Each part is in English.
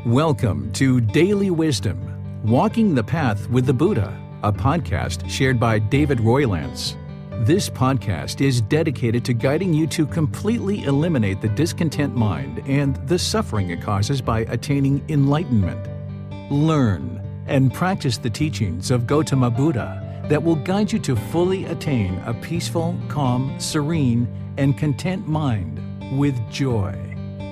Welcome to Daily Wisdom, Walking the Path with the Buddha, a podcast shared by David Roylance. This podcast is dedicated to guiding you to completely eliminate the discontent mind and the suffering it causes by attaining enlightenment. Learn and practice the teachings of Gotama Buddha that will guide you to fully attain a peaceful, calm, serene, and content mind with joy.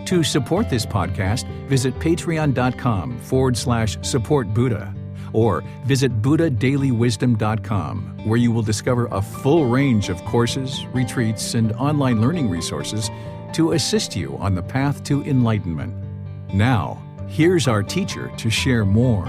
To support this podcast, visit patreon.com/support Buddha or visit buddhadailywisdom.com, where you will discover a full range of courses, retreats, and online learning resources to assist you on the path to enlightenment. Now, here's our teacher to share more.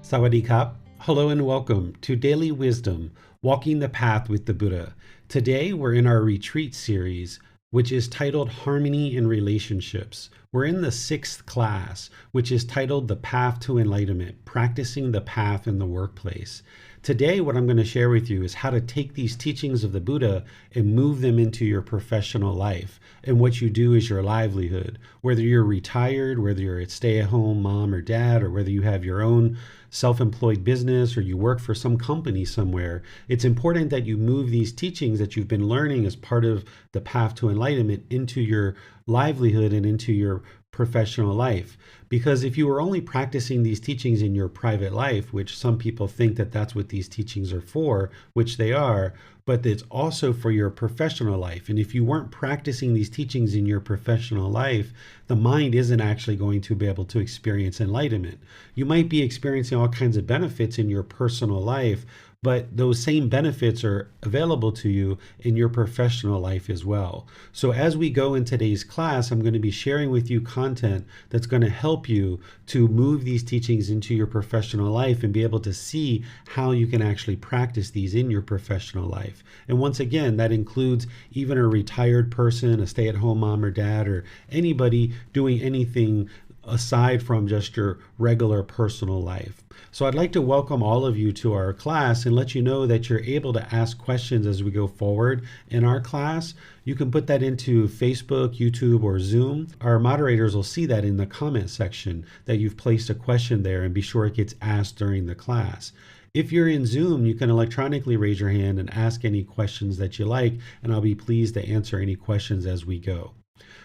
Sawadee Kap. Hello and welcome to Daily Wisdom, Walking the Path with the Buddha. Today we're in our retreat series, which is titled Harmony in Relationships. We're in the 6th class, which is titled The Path to Enlightenment, Practicing the Path in the Workplace. Today, what I'm going to share with you is how to take these teachings of the Buddha and move them into your professional life. And what you do is your livelihood. Whether you're retired, whether you're a stay-at-home mom or dad, or whether you have your own self-employed business or you work for some company somewhere, it's important that you move these teachings that you've been learning as part of the path to enlightenment into your livelihood and into your professional life. Because if you were only practicing these teachings in your private life, which some people think that that's what these teachings are for, which they are, but it's also for your professional life. And if you weren't practicing these teachings in your professional life, the mind isn't actually going to be able to experience enlightenment. You might be experiencing all kinds of benefits in your personal life, but those same benefits are available to you in your professional life as well. So as we go in today's class, I'm going to be sharing with you content that's going to help you to move these teachings into your professional life and be able to see how you can actually practice these in your professional life. And once again, that includes even a retired person, a stay-at-home mom or dad, or anybody doing anything aside from just your regular personal life. So I'd like to welcome all of you to our class and let you know that you're able to ask questions as we go forward in our class. You can put that into Facebook, YouTube, or Zoom. Our moderators will see that in the comment section that you've placed a question there, and be sure it gets asked during the class. If you're in Zoom, you can electronically raise your hand and ask any questions that you like, and I'll be pleased to answer any questions as we go.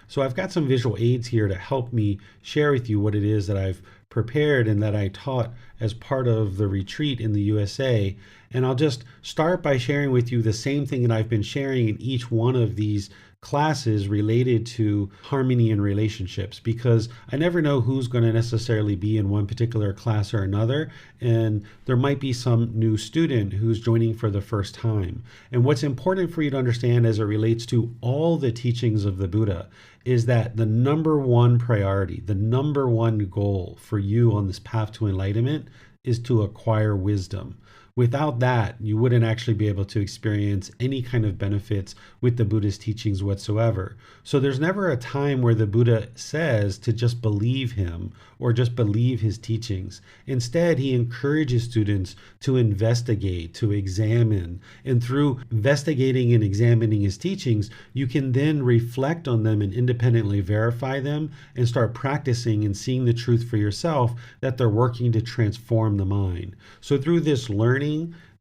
So I've got some visual aids here to help me share with you what it is that I've prepared and that I taught as part of the retreat in the USA. And I'll just start by sharing with you the same thing that I've been sharing in each one of these classes related to harmony in relationships, because I never know who's going to necessarily be in one particular class or another, and there might be some new student who's joining for the first time. And what's important for you to understand as it relates to all the teachings of the Buddha is that the number one priority, the number one goal for you on this path to enlightenment is to acquire wisdom. Without that, you wouldn't actually be able to experience any kind of benefits with the Buddha's teachings whatsoever. So there's never a time where the Buddha says to just believe him or just believe his teachings. Instead, he encourages students to investigate, to examine, and through investigating and examining his teachings, you can then reflect on them and independently verify them and start practicing and seeing the truth for yourself that they're working to transform the mind. So through this learning,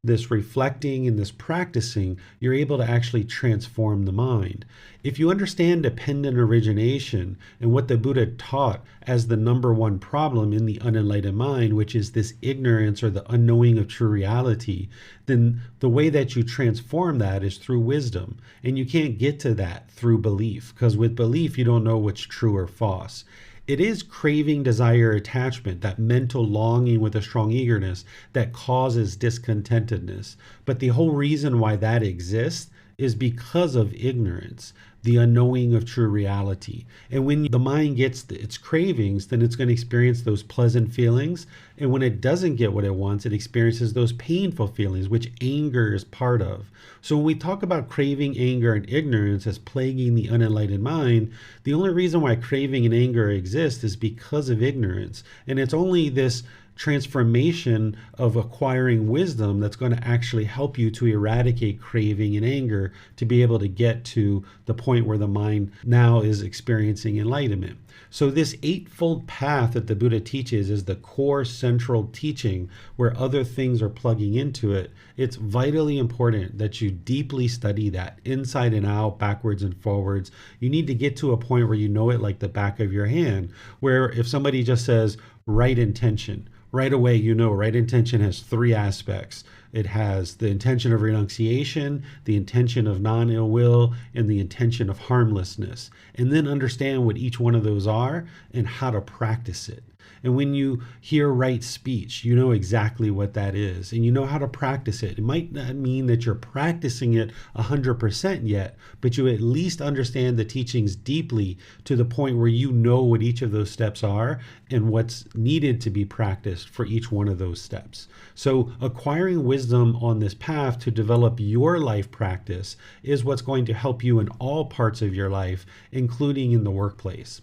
this reflecting, and this practicing, you're able to actually transform the mind. If you understand dependent origination and what the Buddha taught as the number one problem in the unenlightened mind, which is this ignorance or the unknowing of true reality, then the way that you transform that is through wisdom. And you can't get to that through belief, because with belief, you don't know what's true or false. It is craving, desire, attachment, that mental longing with a strong eagerness that causes discontentedness. But the whole reason why that exists is because of ignorance. the unknowing of true reality. And when the mind gets its cravings, then it's going to experience those pleasant feelings. And when it doesn't get what it wants, it experiences those painful feelings, which anger is part of. So when we talk about craving, anger, and ignorance as plaguing the unenlightened mind, the only reason why craving and anger exist is because of ignorance. And it's only this transformation of acquiring wisdom that's going to actually help you to eradicate craving and anger to be able to get to the point where the mind now is experiencing enlightenment. So this eightfold path that the Buddha teaches is the core central teaching where other things are plugging into it. It's vitally important that you deeply study that inside and out, backwards and forwards. You need to get to a point where you know it like the back of your hand, where if somebody just says right intention, right away, you know, right intention has three aspects. It has the intention of renunciation, the intention of non-ill will, and the intention of harmlessness. And then understand what each one of those are and how to practice it. And when you hear right speech, you know exactly what that is and you know how to practice it. It might not mean that you're practicing it 100% yet, but you at least understand the teachings deeply to the point where you know what each of those steps are and what's needed to be practiced for each one of those steps. So acquiring wisdom on this path to develop your life practice is what's going to help you in all parts of your life, including in the workplace.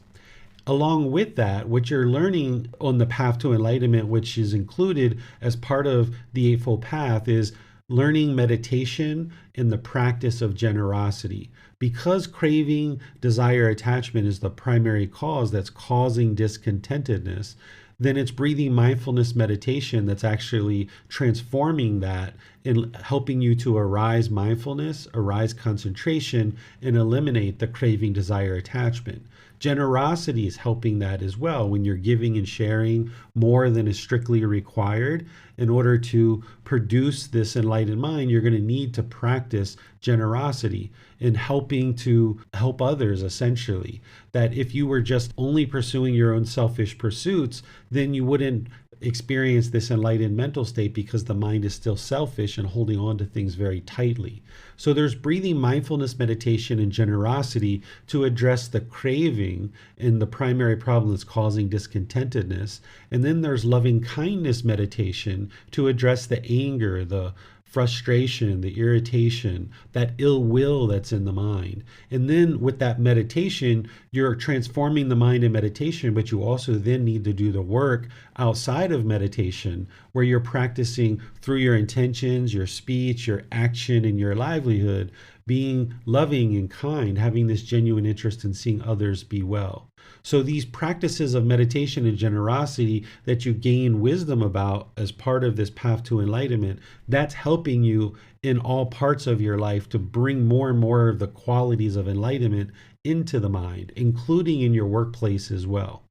Along with that, what you're learning on the path to enlightenment, which is included as part of the Eightfold Path, is learning meditation and the practice of generosity. Because craving, desire, attachment is the primary cause that's causing discontentedness, then it's breathing mindfulness meditation that's actually transforming that and helping you to arise mindfulness, arise concentration, and eliminate the craving, desire, attachment. Generosity is helping that as well when you're giving and sharing more than is strictly required. In order to produce this enlightened mind, you're going to need to practice generosity in helping to help others, essentially. That if you were just only pursuing your own selfish pursuits, then you wouldn't experience this enlightened mental state because the mind is still selfish and holding on to things very tightly. So there's breathing mindfulness meditation and generosity to address the craving and the primary problem that's causing discontentedness. And then there's loving kindness meditation to address the anger, the frustration, the irritation, that ill will that's in the mind. And then with that meditation, you're transforming the mind in meditation, but you also then need to do the work outside of meditation where you're practicing through your intentions, your speech, your action, and your livelihood, being loving and kind, having this genuine interest in seeing others be well. So these practices of meditation and generosity that you gain wisdom about as part of this path to enlightenment, that's helping you in all parts of your life to bring more and more of the qualities of enlightenment into the mind, including in your workplace as well.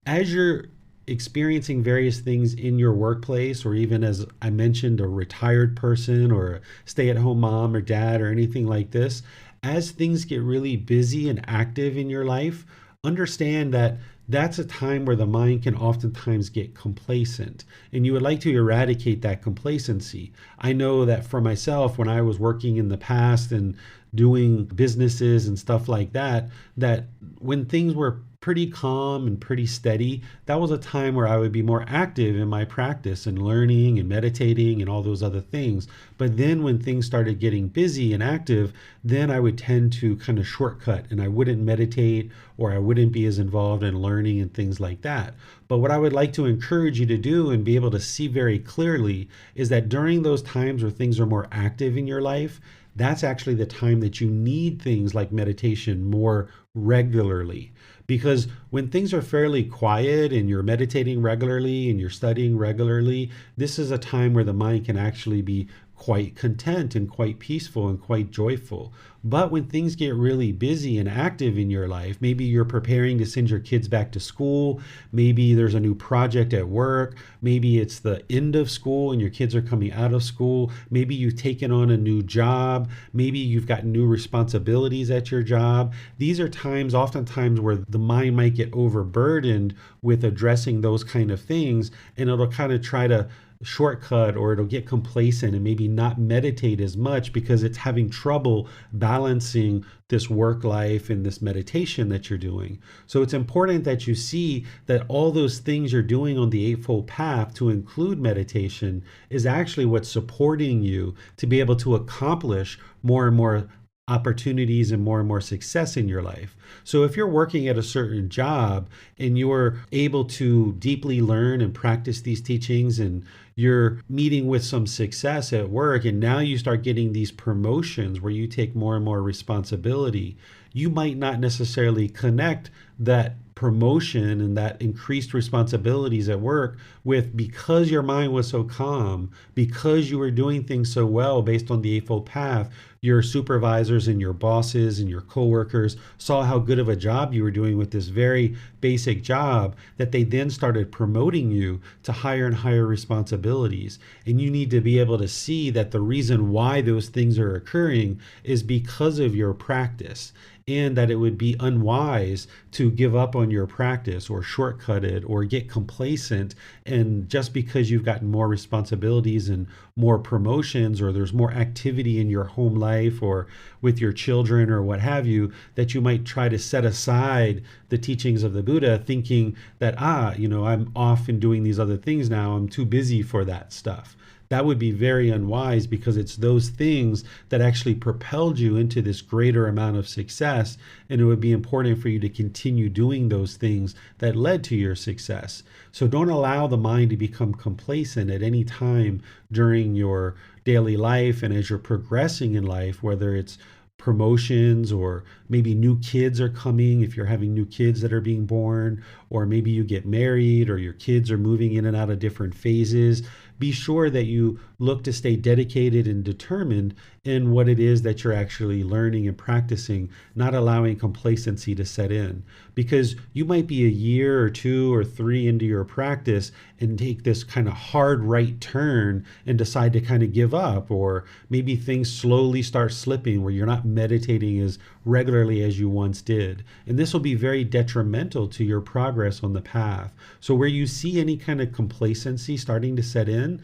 As you're experiencing various things in your workplace, or even as I mentioned, a retired person or a stay-at-home mom or dad or anything like this, as things get really busy and active in your life, understand that that's a time where the mind can oftentimes get complacent, and you would like to eradicate that complacency. I know that for myself, when I was working in the past and doing businesses and stuff like that, that when things were pretty calm and pretty steady, that was a time where I would be more active in my practice and learning and meditating and all those other things. But then when things started getting busy and active, then I would tend to kind of shortcut and I wouldn't meditate, or I wouldn't be as involved in learning and things like that. But what I would like to encourage you to do and be able to see very clearly is that during those times where things are more active in your life, that's actually the time that you need things like meditation more regularly. Because when things are fairly quiet and you're meditating regularly and you're studying regularly, this is a time where the mind can actually be quite content and quite peaceful and quite joyful. But when things get really busy and active in your life, maybe you're preparing to send your kids back to school, maybe there's a new project at work, maybe it's the end of school and your kids are coming out of school, maybe you've taken on a new job, maybe you've got new responsibilities at your job. These are times, oftentimes, where the mind might get overburdened with addressing those kind of things, and it'll kind of try to shortcut, or it'll get complacent and maybe not meditate as much because it's having trouble balancing this work life and this meditation that you're doing. So it's important that you see that all those things you're doing on the Eightfold Path, to include meditation, is actually what's supporting you to be able to accomplish more and more opportunities and more success in your life. So if you're working at a certain job and you're able to deeply learn and practice these teachings, and you're meeting with some success at work, and now you start getting these promotions where you take more and more responsibility, you might not necessarily connect that promotion and that increased responsibilities at work with, because your mind was so calm, because you were doing things so well based on the Eightfold Path, your supervisors and your bosses and your coworkers saw how good of a job you were doing with this very basic job, that they then started promoting you to higher and higher responsibilities. And you need to be able to see that the reason why those things are occurring is because of your practice, and that it would be unwise to give up on your practice or shortcut it or get complacent. And just because you've gotten more responsibilities and more promotions, or there's more activity in your home life or with your children or what have you, that you might try to set aside the teachings of the Buddha, thinking that, I'm off and doing these other things now, I'm too busy for that stuff. That would be very unwise, because it's those things that actually propelled you into this greater amount of success. And it would be important for you to continue doing those things that led to your success. So don't allow the mind to become complacent at any time during your daily life and as you're progressing in life, whether it's promotions, or maybe new kids are coming if you're having new kids that are being born, or maybe you get married, or your kids are moving in and out of different phases. Be sure that you look to stay dedicated and determined in what it is that you're actually learning and practicing, not allowing complacency to set in. Because you might be a year or 2 or 3 into your practice and take this kind of hard right turn and decide to kind of give up, or maybe things slowly start slipping where you're not meditating as regularly as you once did. And this will be very detrimental to your progress on the path. So where you see any kind of complacency starting to set in,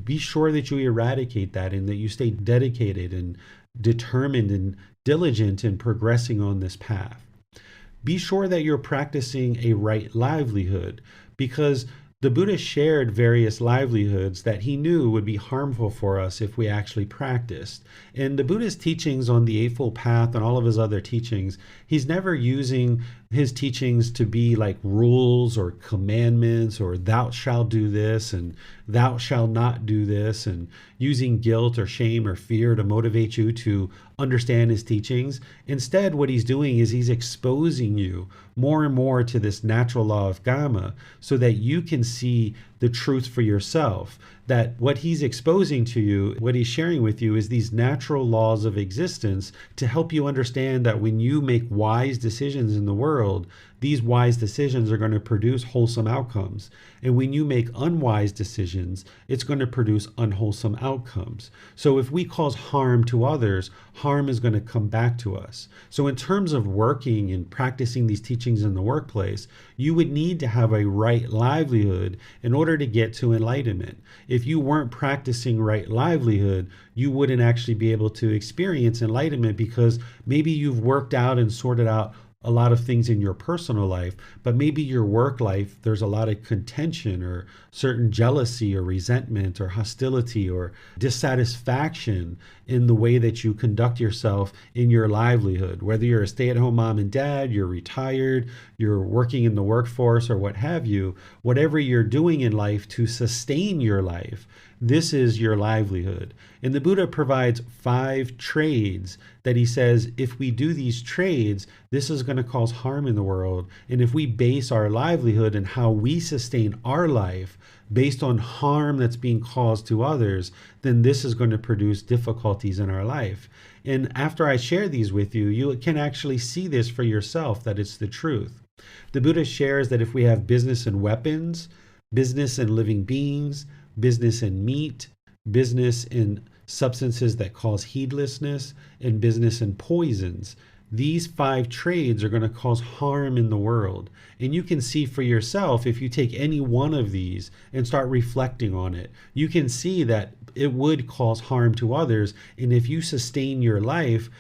be sure that you eradicate that, and that you stay dedicated and determined and diligent in progressing on this path. Be sure that you're practicing a right livelihood, because the Buddha shared various livelihoods that he knew would be harmful for us if we actually practiced. And the Buddha's teachings on the Eightfold Path and all of his other teachings, he's never using his teachings to be like rules or commandments, or thou shalt do this and thou shalt not do this, and using guilt or shame or fear to motivate you to understand his teachings. Instead, what he's doing is he's exposing you more and more to this natural law of Gotama, so that you can see the truth for yourself. That what he's exposing to you, what he's sharing with you, is these natural laws of existence to help you understand that when you make wise decisions in the world, these wise decisions are going to produce wholesome outcomes. And when you make unwise decisions, it's going to produce unwholesome outcomes. So if we cause harm to others, harm is going to come back to us. So in terms of working and practicing these teachings in the workplace, you would need to have a right livelihood in order to get to enlightenment. If you weren't practicing right livelihood, you wouldn't actually be able to experience enlightenment, because maybe you've worked out and sorted out a lot of things in your personal life, but maybe your work life, there's a lot of contention or certain jealousy or resentment or hostility or dissatisfaction in the way that you conduct yourself in your livelihood. Whether you're a stay-at-home mom and dad, you're retired, you're working in the workforce, or what have you, whatever you're doing in life to sustain your life, this is your livelihood. And the Buddha provides 5 trades that he says, if we do these trades, this is going to cause harm in the world. And if we base our livelihood and how we sustain our life based on harm that's being caused to others, then this is going to produce difficulties in our life. And after I share these with you, you can actually see this for yourself, that it's the truth. The Buddha shares that if we have business in weapons, business in living beings, business in meat, business in substances that cause heedlessness, and business in poisons, these 5 trades are going to cause harm in the world. And you can see for yourself, if you take any one of these and start reflecting on it, you can see that it would cause harm to others. And if you sustain your life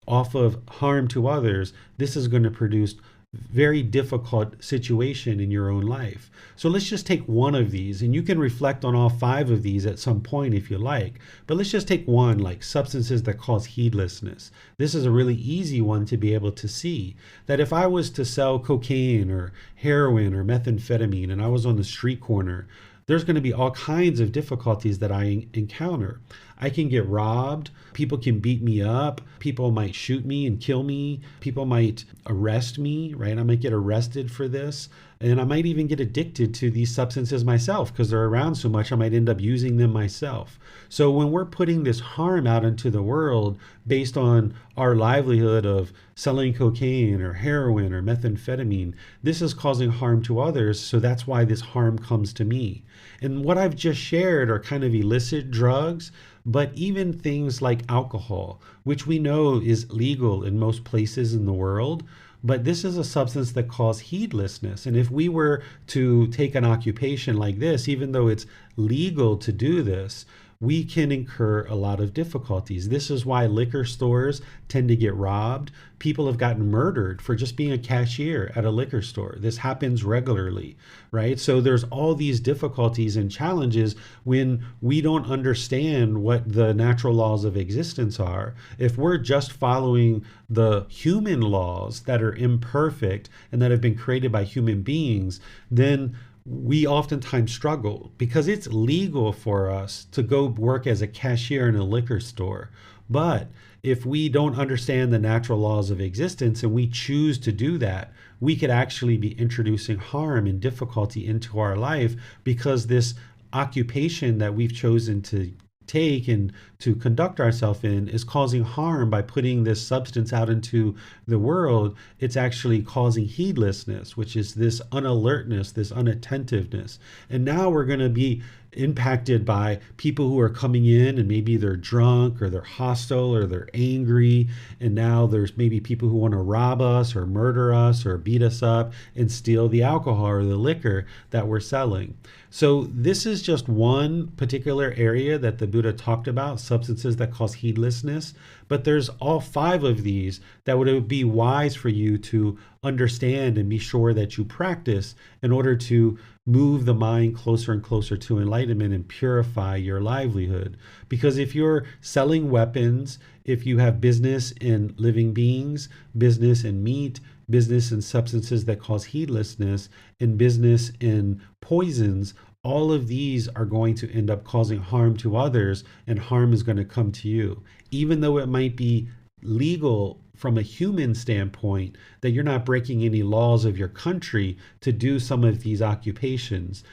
off of harm to others, this is going to produce very difficult situation in your own life. So let's just take one of these, and you can reflect on all 5 of these at some point if you like. But let's just take one, like substances that cause heedlessness. This is a really easy one to be able to see. That if I was to sell cocaine or heroin or methamphetamine and I was on the street corner, there's going to be all kinds of difficulties that I encounter. I can get robbed. People can beat me up. People might shoot me and kill me. People might arrest me, right? I might get arrested for this. And I might even get addicted to these substances myself because they're around so much, I might end up using them myself. So when we're putting this harm out into the world based on our livelihood of selling cocaine or heroin or methamphetamine, this is causing harm to others. So that's why this harm comes to me. And what I've just shared are kind of illicit drugs, but even things like alcohol, which we know is legal in most places in the world. But this is a substance that causes heedlessness. And if we were to take an occupation like this, even though it's legal to do this, we can incur a lot of difficulties. This is why liquor stores tend to get robbed. People have gotten murdered for just being a cashier at a liquor store. This happens regularly, right? So there's all these difficulties and challenges when we don't understand what the natural laws of existence are. If we're just following the human laws that are imperfect and that have been created by human beings, then we oftentimes struggle because it's legal for us to go work as a cashier in a liquor store. But if we don't understand the natural laws of existence and we choose to do that, we could actually be introducing harm and difficulty into our life because this occupation that we've chosen to take and to conduct ourselves in is causing harm by putting this substance out into the world. It's actually causing heedlessness, which is this unalertness, this unattentiveness. And now we're going to be impacted by people who are coming in and maybe they're drunk or they're hostile or they're angry. And now there's maybe people who want to rob us or murder us or beat us up and steal the alcohol or the liquor that we're selling. So this is just one particular area that the Buddha talked about, substances that cause heedlessness. But there's all 5 of these that would be wise for you to understand and be sure that you practice in order to move the mind closer and closer to enlightenment and purify your livelihood. Because if you're selling weapons, if you have business in living beings, business in meat, business in substances that cause heedlessness, and business in poisons, all of these are going to end up causing harm to others, and harm is going to come to you. Even though it might be legal from a human standpoint, that you're not breaking any laws of your country to do some of these occupations.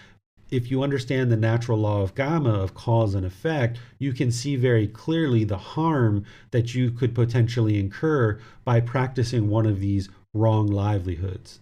If you understand the natural law of Gotama, of cause and effect, you can see very clearly the harm that you could potentially incur by practicing one of these wrong livelihoods.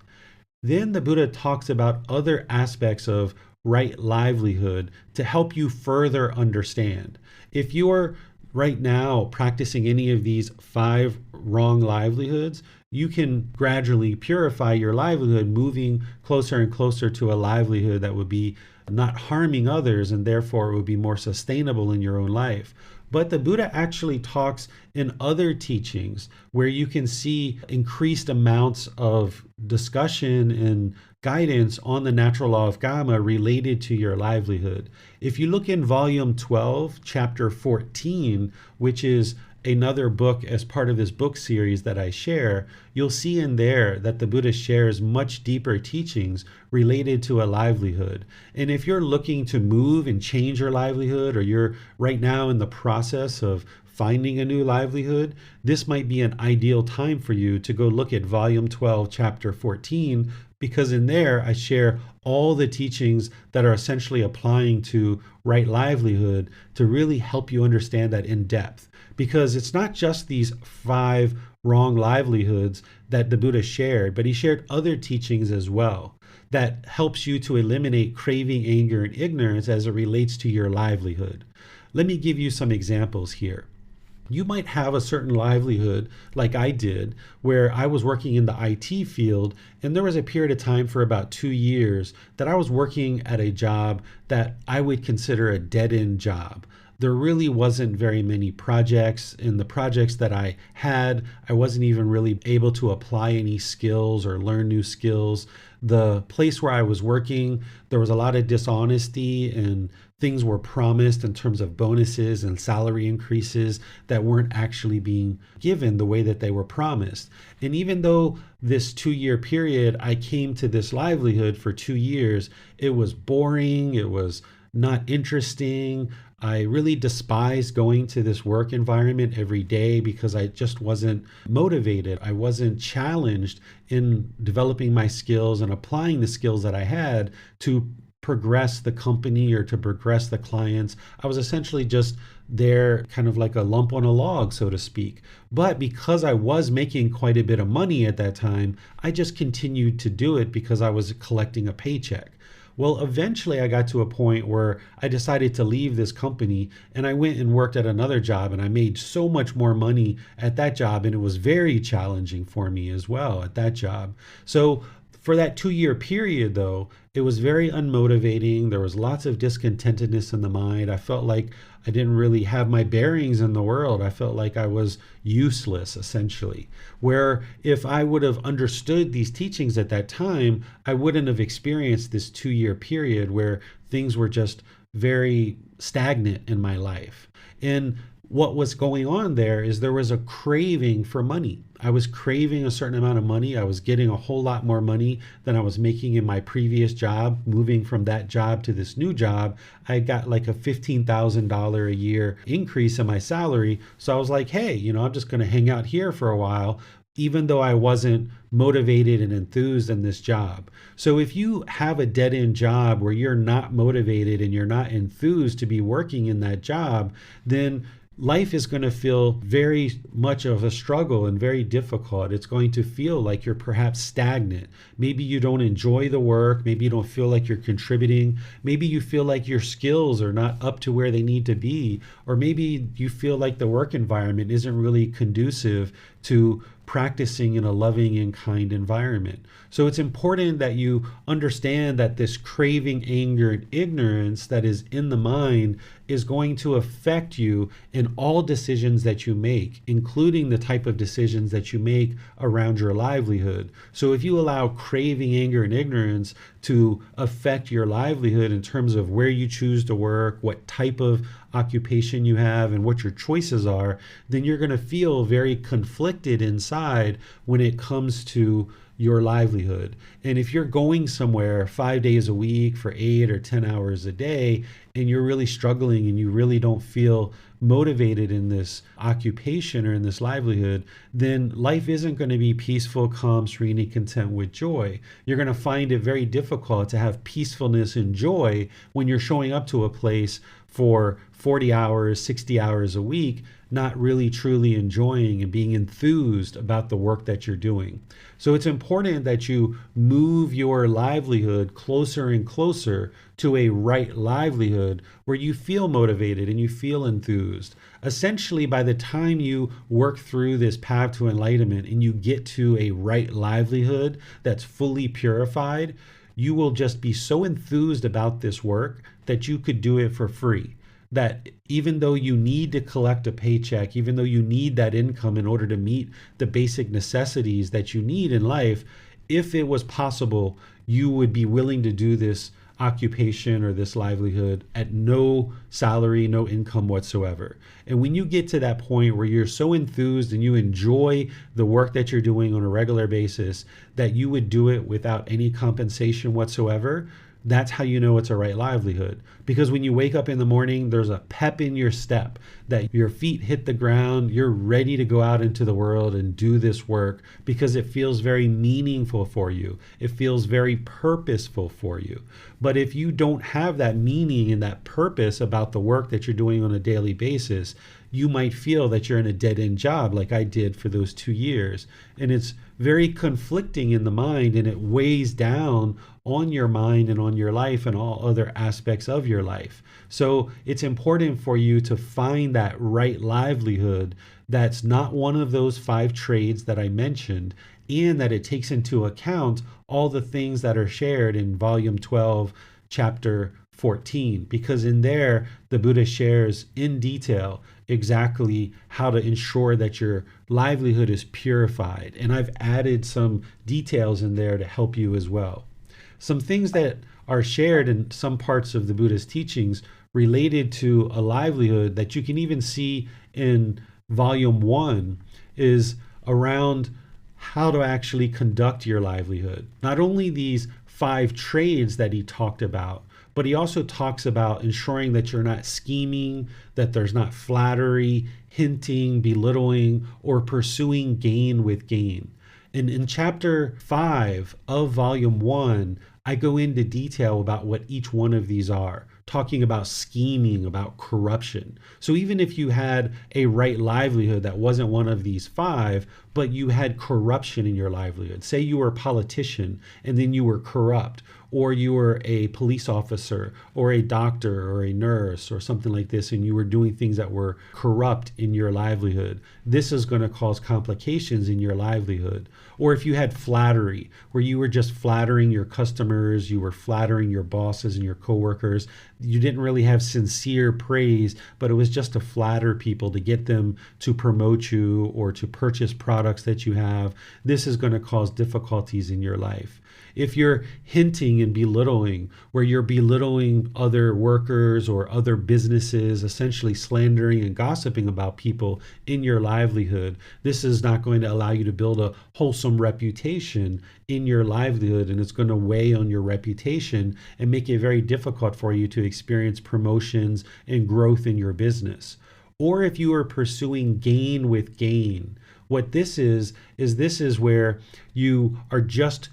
Then the Buddha talks about other aspects of right livelihood to help you further understand. If you're right now practicing any of these 5 wrong livelihoods, you can gradually purify your livelihood, moving closer and closer to a livelihood that would be not harming others, and therefore it would be more sustainable in your own life. But the Buddha actually talks in other teachings where you can see increased amounts of discussion and guidance on the natural law of Gotama related to your livelihood. If you look in volume 12, chapter 14, which is another book as part of this book series that I share, you'll see in there that the Buddha shares much deeper teachings related to a livelihood. And if you're looking to move and change your livelihood, or you're right now in the process of finding a new livelihood, this might be an ideal time for you to go look at volume 12, chapter 14, because in there I share all the teachings that are essentially applying to right livelihood to really help you understand that in depth. Because it's not just these 5 wrong livelihoods that the Buddha shared, but he shared other teachings as well that helps you to eliminate craving, anger, and ignorance as it relates to your livelihood. Let me give you some examples here. You might have a certain livelihood like I did, where I was working in the IT field, and there was a period of time for about 2 years that I was working at a job that I would consider a dead-end job. There really wasn't very many projects. In the projects that I had, I wasn't even really able to apply any skills or learn new skills. The place where I was working, there was a lot of dishonesty, and things were promised in terms of bonuses and salary increases that weren't actually being given the way that they were promised. And even though this 2 year period, I came to this livelihood for 2 years, it was boring, it was not interesting. I really despised going to this work environment every day because I just wasn't motivated. I wasn't challenged in developing my skills and applying the skills that I had to progress the company or to progress the clients. I was essentially just there kind of like a lump on a log, so to speak. But because I was making quite a bit of money at that time, I just continued to do it because I was collecting a paycheck. Well, eventually I got to a point where I decided to leave this company, and I went and worked at another job, and I made so much more money at that job, and it was very challenging for me as well at that job. So for that 2 year period, though, it was very unmotivating. There was lots of discontentedness in the mind. I felt like I didn't really have my bearings in the world. I felt like I was useless, essentially. Where if I would have understood these teachings at that time, I wouldn't have experienced this 2 year period where things were just very stagnant in my life. And what was going on there is there was a craving for money. I was craving a certain amount of money. I was getting a whole lot more money than I was making in my previous job. Moving from that job to this new job, I got like a $15,000 a year increase in my salary. So I was like, hey, I'm just going to hang out here for a while, even though I wasn't motivated and enthused in this job. So if you have a dead-end job where you're not motivated and you're not enthused to be working in that job, then life is going to feel very much of a struggle and very difficult. It's going to feel like you're perhaps stagnant. Maybe you don't enjoy the work. Maybe you don't feel like you're contributing. Maybe you feel like your skills are not up to where they need to be. Or maybe you feel like the work environment isn't really conducive to practicing in a loving and kind environment. So it's important that you understand that this craving, anger, and ignorance that is in the mind is going to affect you in all decisions that you make, including the type of decisions that you make around your livelihood. So if you allow craving, anger, and ignorance to affect your livelihood in terms of where you choose to work, what type of occupation you have, and what your choices are, then you're going to feel very conflicted inside when it comes to your livelihood. And if you're going somewhere 5 days a week for 8 or 10 hours a day, and you're really struggling and you really don't feel motivated in this occupation or in this livelihood, then life isn't going to be peaceful, calm, serene, and content with joy. You're going to find it very difficult to have peacefulness and joy when you're showing up to a place for 40 hours, 60 hours a week, not really truly enjoying and being enthused about the work that you're doing. So it's important that you move your livelihood closer and closer to a right livelihood where you feel motivated and you feel enthused. Essentially, by the time you work through this path to enlightenment and you get to a right livelihood that's fully purified, you will just be so enthused about this work that you could do it for free. That even though you need to collect a paycheck, even though you need that income in order to meet the basic necessities that you need in life, if it was possible, you would be willing to do this occupation or this livelihood at no salary, no income whatsoever. And when you get to that point where you're so enthused and you enjoy the work that you're doing on a regular basis, that you would do it without any compensation whatsoever, that's how you know it's a right livelihood. Because when you wake up in the morning, there's a pep in your step, that your feet hit the ground, you're ready to go out into the world and do this work because it feels very meaningful for you. It feels very purposeful for you. But if you don't have that meaning and that purpose about the work that you're doing on a daily basis, you might feel that you're in a dead-end job like I did for those 2 years. And it's very conflicting in the mind, and it weighs down on your mind and on your life and all other aspects of your life. So it's important for you to find that right livelihood that's not one of those 5 trades that I mentioned, and that it takes into account all the things that are shared in volume 12, chapter 14, because in there the Buddha shares in detail exactly how to ensure that your livelihood is purified. And I've added some details in there to help you as well. Some things that are shared in some parts of the Buddha's teachings related to a livelihood that you can even see in volume 1 is around how to actually conduct your livelihood. Not only these 5 trades that he talked about, but he also talks about ensuring that you're not scheming, that there's not flattery, hinting, belittling, or pursuing gain with gain. And in chapter 5 of volume 1, I go into detail about what each one of these are, talking about scheming, about corruption. So even if you had a right livelihood that wasn't one of these 5, but you had corruption in your livelihood, say you were a politician and then you were corrupt, or you were a police officer or a doctor or a nurse or something like this, and you were doing things that were corrupt in your livelihood, this is going to cause complications in your livelihood. Or if you had flattery, where you were just flattering your customers, you were flattering your bosses and your coworkers, you didn't really have sincere praise, but it was just to flatter people, to get them to promote you or to purchase products that you have, this is going to cause difficulties in your life. If you're hinting and belittling, where you're belittling other workers or other businesses, essentially slandering and gossiping about people in your livelihood, this is not going to allow you to build a wholesome reputation in your livelihood, and it's going to weigh on your reputation and make it very difficult for you to experience promotions and growth in your business. Or if you are pursuing gain with gain, what this is this is where you are just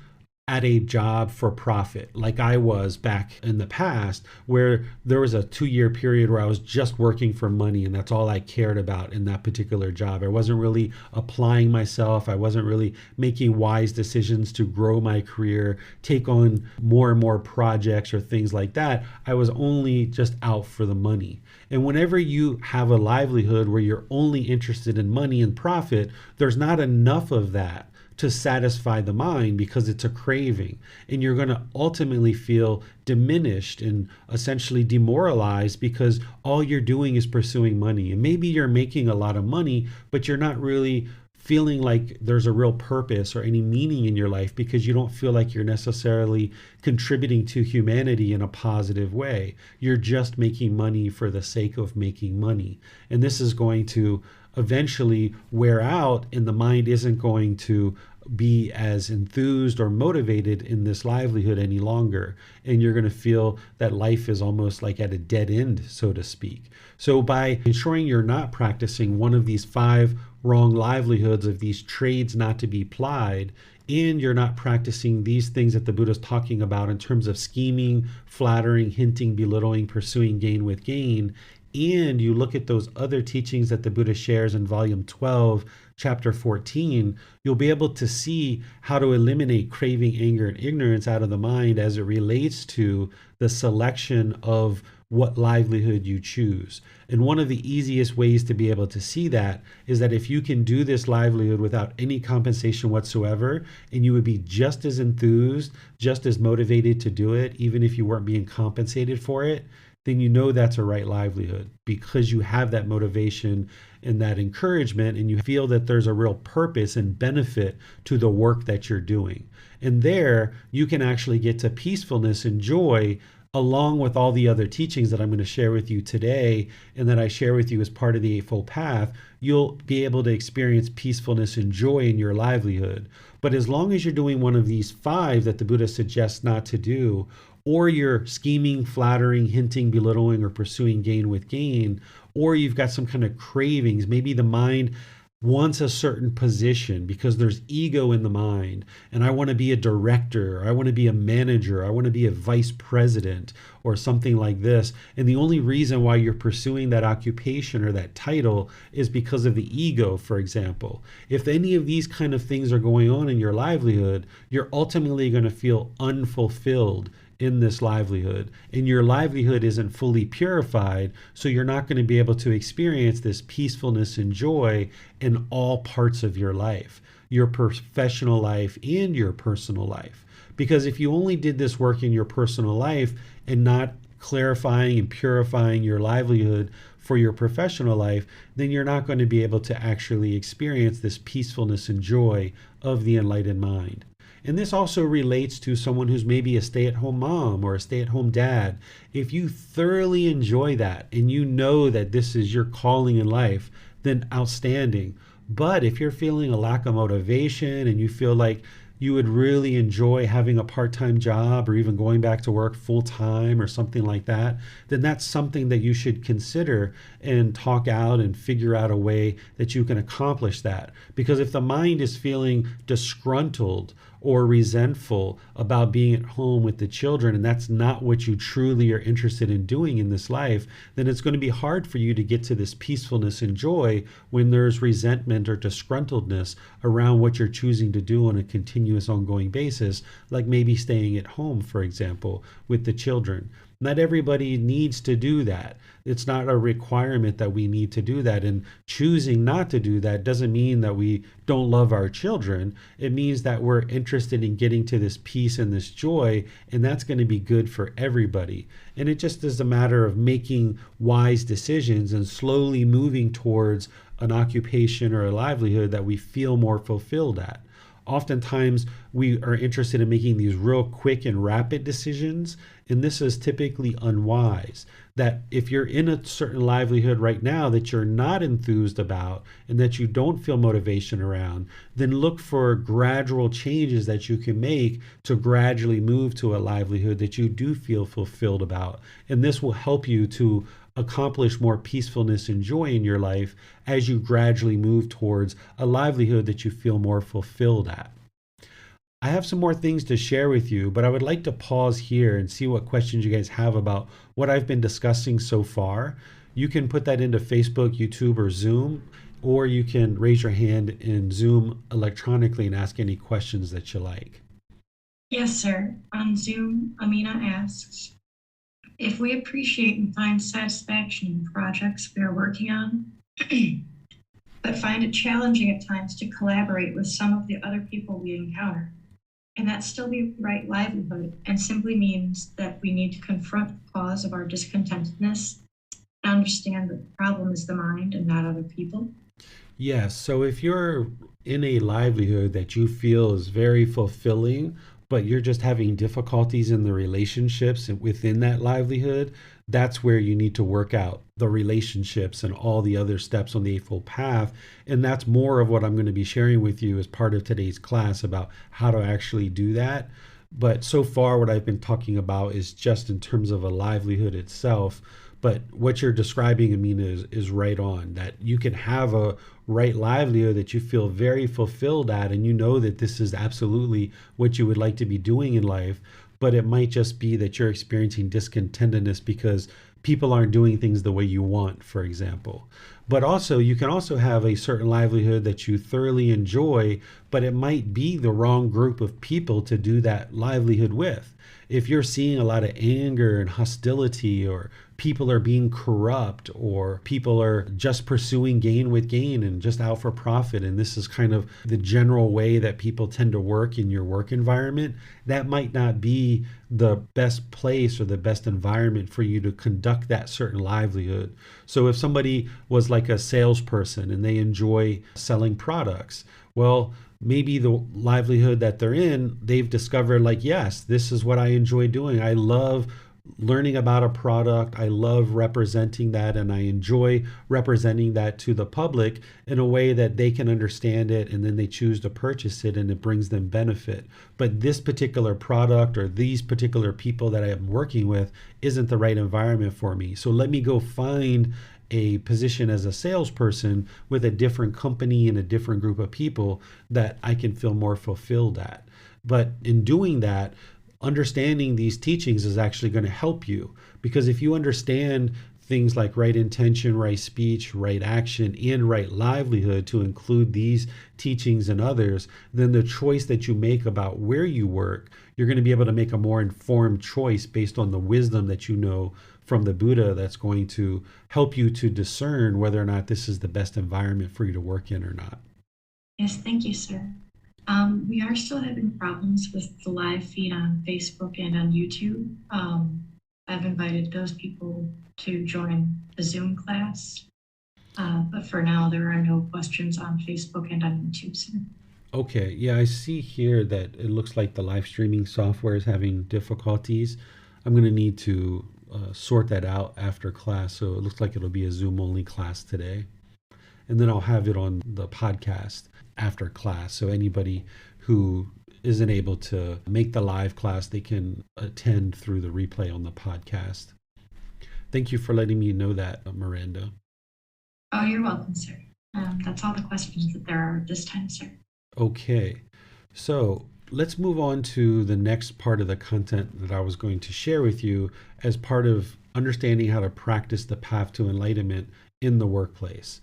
at a job for profit, like I was back in the past, where there was a 2-year period where I was just working for money and that's all I cared about in that particular job. I wasn't really applying myself. I wasn't really making wise decisions to grow my career, take on more and more projects or things like that. I was only just out for the money. And whenever you have a livelihood where you're only interested in money and profit, there's not enough of that to satisfy the mind, because it's a craving, and you're going to ultimately feel diminished and essentially demoralized because all you're doing is pursuing money. And maybe you're making a lot of money, but you're not really feeling like there's a real purpose or any meaning in your life, because you don't feel like you're necessarily contributing to humanity in a positive way. You're just making money for the sake of making money. And this is going to eventually wear out, and the mind isn't going to be as enthused or motivated in this livelihood any longer. And you're going to feel that life is almost like at a dead end, so to speak. So by ensuring you're not practicing one of these 5 wrong livelihoods of these trades not to be plied, and you're not practicing these things that the Buddha is talking about in terms of scheming, flattering, hinting, belittling, pursuing gain with gain, and you look at those other teachings that the Buddha shares in volume 12, chapter 14, you'll be able to see how to eliminate craving, anger, and ignorance out of the mind as it relates to the selection of what livelihood you choose. And one of the easiest ways to be able to see that is that if you can do this livelihood without any compensation whatsoever, and you would be just as enthused, just as motivated to do it, even if you weren't being compensated for it, then you know that's a right livelihood, because you have that motivation and that encouragement, and you feel that there's a real purpose and benefit to the work that you're doing. And there you can actually get to peacefulness and joy, along with all the other teachings that I'm going to share with you today and that I share with you as part of the Eightfold Path. You'll be able to experience peacefulness and joy in your livelihood. But as long as you're doing one of these 5 that the Buddha suggests not to do, or you're scheming, flattering, hinting, belittling, or pursuing gain with gain, or you've got some kind of cravings, maybe the mind wants a certain position because there's ego in the mind, and I want to be a director, or I want to be a manager, I want to be a vice president or something like this. And the only reason why you're pursuing that occupation or that title is because of the ego, for example. If any of these kind of things are going on in your livelihood, you're ultimately going to feel unfulfilled in this livelihood, and your livelihood isn't fully purified, so you're not going to be able to experience this peacefulness and joy in all parts of your life, your professional life and your personal life. Because if you only did this work in your personal life and not clarifying and purifying your livelihood for your professional life, then you're not going to be able to actually experience this peacefulness and joy of the enlightened mind. And this also relates to someone who's maybe a stay-at-home mom or a stay-at-home dad. If you thoroughly enjoy that and you know that this is your calling in life, then outstanding. But if you're feeling a lack of motivation and you feel like you would really enjoy having a part-time job or even going back to work full-time or something like that, then that's something that you should consider and talk out and figure out a way that you can accomplish that. Because if the mind is feeling disgruntled or resentful about being at home with the children, and that's not what you truly are interested in doing in this life, then it's going to be hard for you to get to this peacefulness and joy when there's resentment or disgruntledness around what you're choosing to do on a continuous ongoing basis, like maybe staying at home, for example, with the children. Not everybody needs to do that. It's not a requirement that we need to do that. And choosing not to do that doesn't mean that we don't love our children. It means that we're interested in getting to this peace and this joy, and that's going to be good for everybody. And it just is a matter of making wise decisions and slowly moving towards an occupation or a livelihood that we feel more fulfilled at. Oftentimes, we are interested in making these real quick and rapid decisions, and this is typically unwise. That if you're in a certain livelihood right now that you're not enthused about and that you don't feel motivation around, then look for gradual changes that you can make to gradually move to a livelihood that you do feel fulfilled about. And this will help you to accomplish more peacefulness and joy in your life as you gradually move towards a livelihood that you feel more fulfilled at. I have some more things to share with you, but I would like to pause here and see what questions you guys have about what I've been discussing so far. You can put that into Facebook, YouTube, or Zoom, or you can raise your hand in Zoom electronically and ask any questions that you like. Yes, sir. On Zoom, Amina asks, if we appreciate and find satisfaction in projects we are working on, but find it challenging at times to collaborate with some of the other people we encounter, can that still be right livelihood and simply means that we need to confront the cause of our discontentedness and understand that the problem is the mind and not other people? Yes. So if you're in a livelihood that you feel is very fulfilling, but you're just having difficulties in the relationships within that livelihood, that's where you need to work out the relationships and all the other steps on the Eightfold Path. And that's more of what I'm going to be sharing with you as part of today's class about how to actually do that. But so far, what I've been talking about is just in terms of a livelihood itself. But what you're describing, Amina, is right on, that you can have a right livelihood that you feel very fulfilled at, and you know that this is absolutely what you would like to be doing in life. But it might just be that you're experiencing discontentedness because people aren't doing things the way you want, for example. But also, you can also have a certain livelihood that you thoroughly enjoy, but it might be the wrong group of people to do that livelihood with. If you're seeing a lot of anger and hostility, or people are being corrupt, or people are just pursuing gain with gain and just out for profit, and this is kind of the general way that people tend to work in your work environment, that might not be the best place or the best environment for you to conduct that certain livelihood. So if somebody was like a salesperson and they enjoy selling products, well, maybe the livelihood that they're in, they've discovered like, yes, this is what I enjoy doing. I love learning about a product. I love representing that, and I enjoy representing that to the public in a way that they can understand it, and then they choose to purchase it and it brings them benefit. But this particular product or these particular people that I am working with isn't the right environment for me. So let me go find a position as a salesperson with a different company and a different group of people that I can feel more fulfilled at. But in doing that, understanding these teachings is actually going to help you, because if you understand things like right intention, right speech, right action, and right livelihood, to include these teachings and others, then the choice that you make about where you work, you're going to be able to make a more informed choice based on the wisdom that you know from the Buddha, that's going to help you to discern whether or not this is the best environment for you to work in or not. Yes, thank you, sir. We are still having problems with the live feed on Facebook and on YouTube. I've invited those people to join the Zoom class, but for now there are no questions on Facebook and on YouTube, sir. Okay, yeah, I see here that it looks like the live streaming software is having difficulties. I'm going to need to sort that out after class, so it looks like it'll be a Zoom only class today. And then I'll have it on the podcast after class, so anybody who isn't able to make the live class, they can attend through the replay on the podcast. Thank you for letting me know that, Miranda. Oh, you're welcome, sir. That's all the questions that there are this time, sir. Okay, so let's move on to the next part of the content that I was going to share with you as part of understanding how to practice the path to enlightenment in the workplace.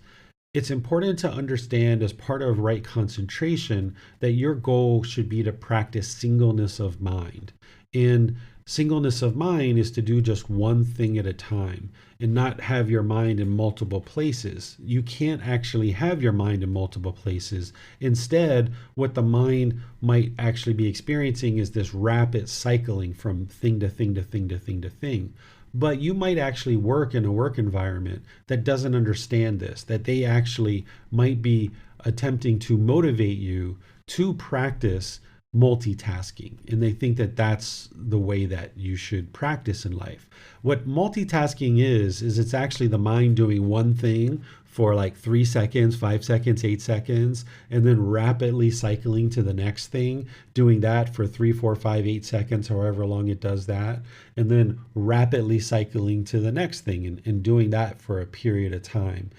It's important to understand, as part of right concentration, that your goal should be to practice singleness of mind. And singleness of mind is to do just one thing at a time and not have your mind in multiple places. You can't actually have your mind in multiple places. Instead, what the mind might actually be experiencing is this rapid cycling from thing to thing to thing to thing to thing. But you might actually work in a work environment that doesn't understand this, that they actually might be attempting to motivate you to practice multitasking, and they think that that's the way that you should practice in life. What multitasking is it's actually the mind doing one thing for like 3 seconds, 5 seconds, 8 seconds, and then rapidly cycling to the next thing, doing that for 3, 4, 5, 8 seconds, however long it does that, and then rapidly cycling to the next thing and doing that for a period of time.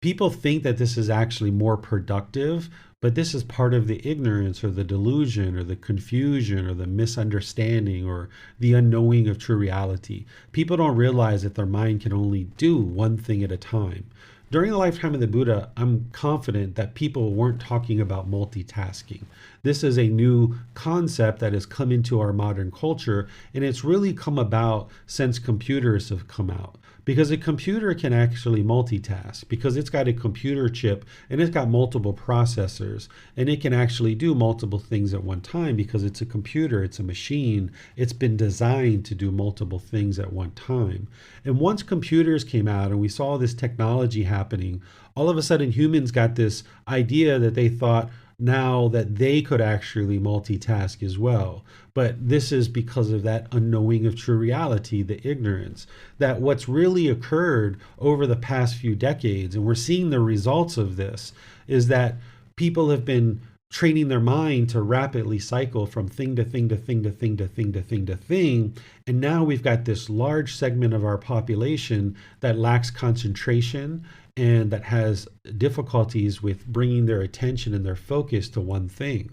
People think that this is actually more productive, but this is part of the ignorance or the delusion or the confusion or the misunderstanding or the unknowing of true reality. People don't realize that their mind can only do one thing at a time. During the lifetime of the Buddha, I'm confident that people weren't talking about multitasking. This is a new concept that has come into our modern culture, and it's really come about since computers have come out. Because a computer can actually multitask, because it's got a computer chip and it's got multiple processors, and it can actually do multiple things at one time because it's a computer, it's a machine, it's been designed to do multiple things at one time. And once computers came out and we saw this technology happening, all of a sudden humans got this idea that they thought now that they could actually multitask as well. But this is because of that unknowing of true reality, the ignorance, that what's really occurred over the past few decades, and we're seeing the results of this, is that people have been training their mind to rapidly cycle from thing to thing to thing to thing to thing to thing to thing. And now we've got this large segment of our population that lacks concentration and that has difficulties with bringing their attention and their focus to one thing.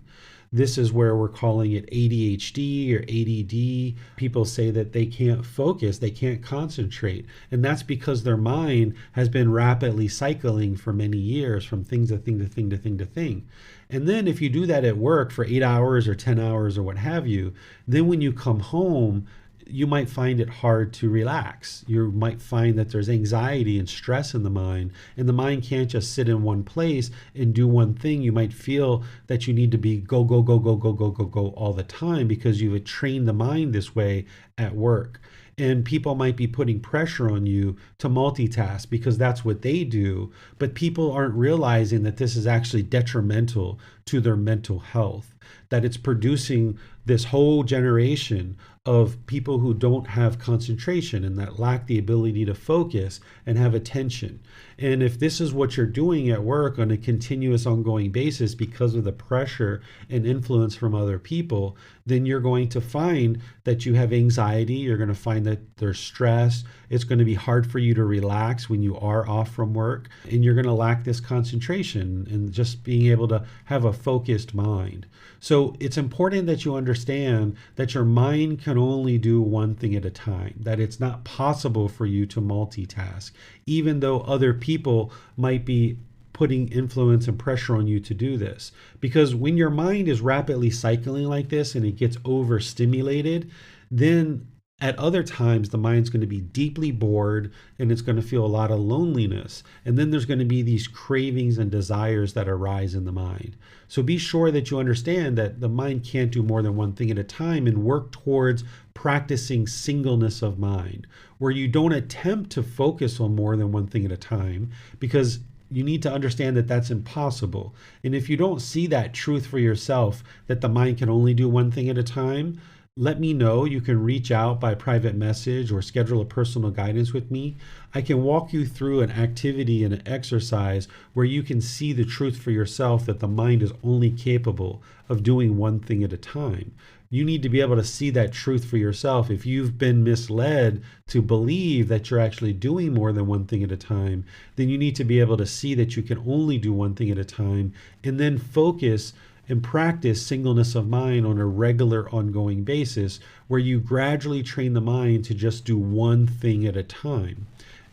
This is where we're calling it ADHD or ADD. People say that they can't focus, they can't concentrate. And that's because their mind has been rapidly cycling for many years from thing to thing to thing to thing to thing. And then if you do that at work for 8 hours or 10 hours or what have you, then when you come home, you might find it hard to relax. You might find that there's anxiety and stress in the mind, and the mind can't just sit in one place and do one thing. You might feel that you need to be go, go, go, go, go, go, go, go all the time because you had trained the mind this way at work. And people might be putting pressure on you to multitask because that's what they do, but people aren't realizing that this is actually detrimental to their mental health. that it's producing this whole generation of people who don't have concentration and that lack the ability to focus and have attention. And if this is what you're doing at work on a continuous ongoing basis because of the pressure and influence from other people, then you're going to find that you have anxiety. You're going to find that there's stress. It's going to be hard for you to relax when you are off from work, and you're going to lack this concentration and just being able to have a focused mind. So it's important that you understand that your mind can only do one thing at a time, that it's not possible for you to multitask, even though other people might be putting influence and pressure on you to do this. Because when your mind is rapidly cycling like this and it gets overstimulated, then at other times, the mind's going to be deeply bored and it's going to feel a lot of loneliness. And then there's going to be these cravings and desires that arise in the mind. So be sure that you understand that the mind can't do more than one thing at a time, and work towards practicing singleness of mind, where you don't attempt to focus on more than one thing at a time, because you need to understand that that's impossible. And if you don't see that truth for yourself, that the mind can only do one thing at a time, let me know. You can reach out by private message or schedule a personal guidance with me. I can walk you through an activity and an exercise where you can see the truth for yourself, that the mind is only capable of doing one thing at a time. You need to be able to see that truth for yourself. If you've been misled to believe that you're actually doing more than one thing at a time, then you need to be able to see that you can only do one thing at a time, and then focus and practice singleness of mind on a regular, ongoing basis, where you gradually train the mind to just do one thing at a time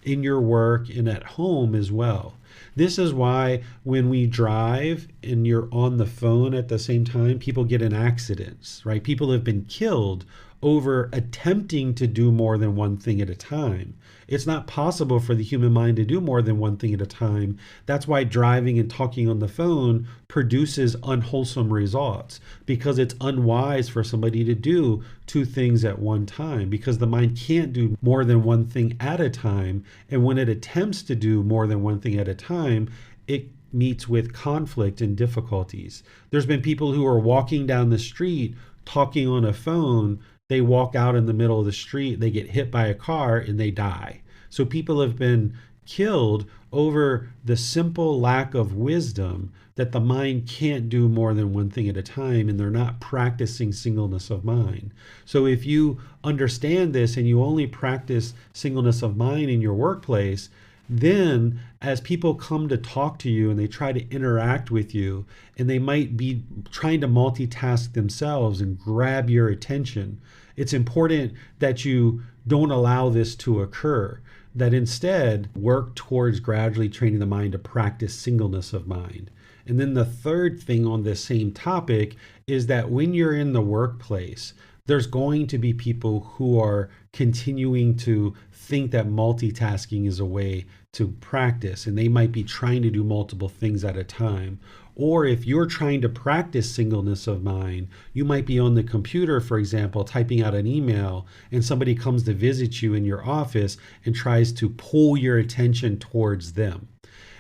in your work and at home as well. This is why when we drive and you're on the phone at the same time, people get in accidents, right? People have been killed over attempting to do more than one thing at a time. It's not possible for the human mind to do more than one thing at a time. That's why driving and talking on the phone produces unwholesome results, because it's unwise for somebody to do two things at one time, because the mind can't do more than one thing at a time. And when it attempts to do more than one thing at a time, it meets with conflict and difficulties. There's been people who are walking down the street talking on a phone. They walk out in the middle of the street, they get hit by a car, and they die. So people have been killed over the simple lack of wisdom that the mind can't do more than one thing at a time, and they're not practicing singleness of mind. So if you understand this and you only practice singleness of mind in your workplace, then as people come to talk to you and they try to interact with you, and they might be trying to multitask themselves and grab your attention, it's important that you don't allow this to occur, that instead work towards gradually training the mind to practice singleness of mind. And then the third thing on this same topic is that when you're in the workplace, there's going to be people who are continuing to think that multitasking is a way to practice, and they might be trying to do multiple things at a time. Or if you're trying to practice singleness of mind, you might be on the computer, for example, typing out an email, and somebody comes to visit you in your office and tries to pull your attention towards them.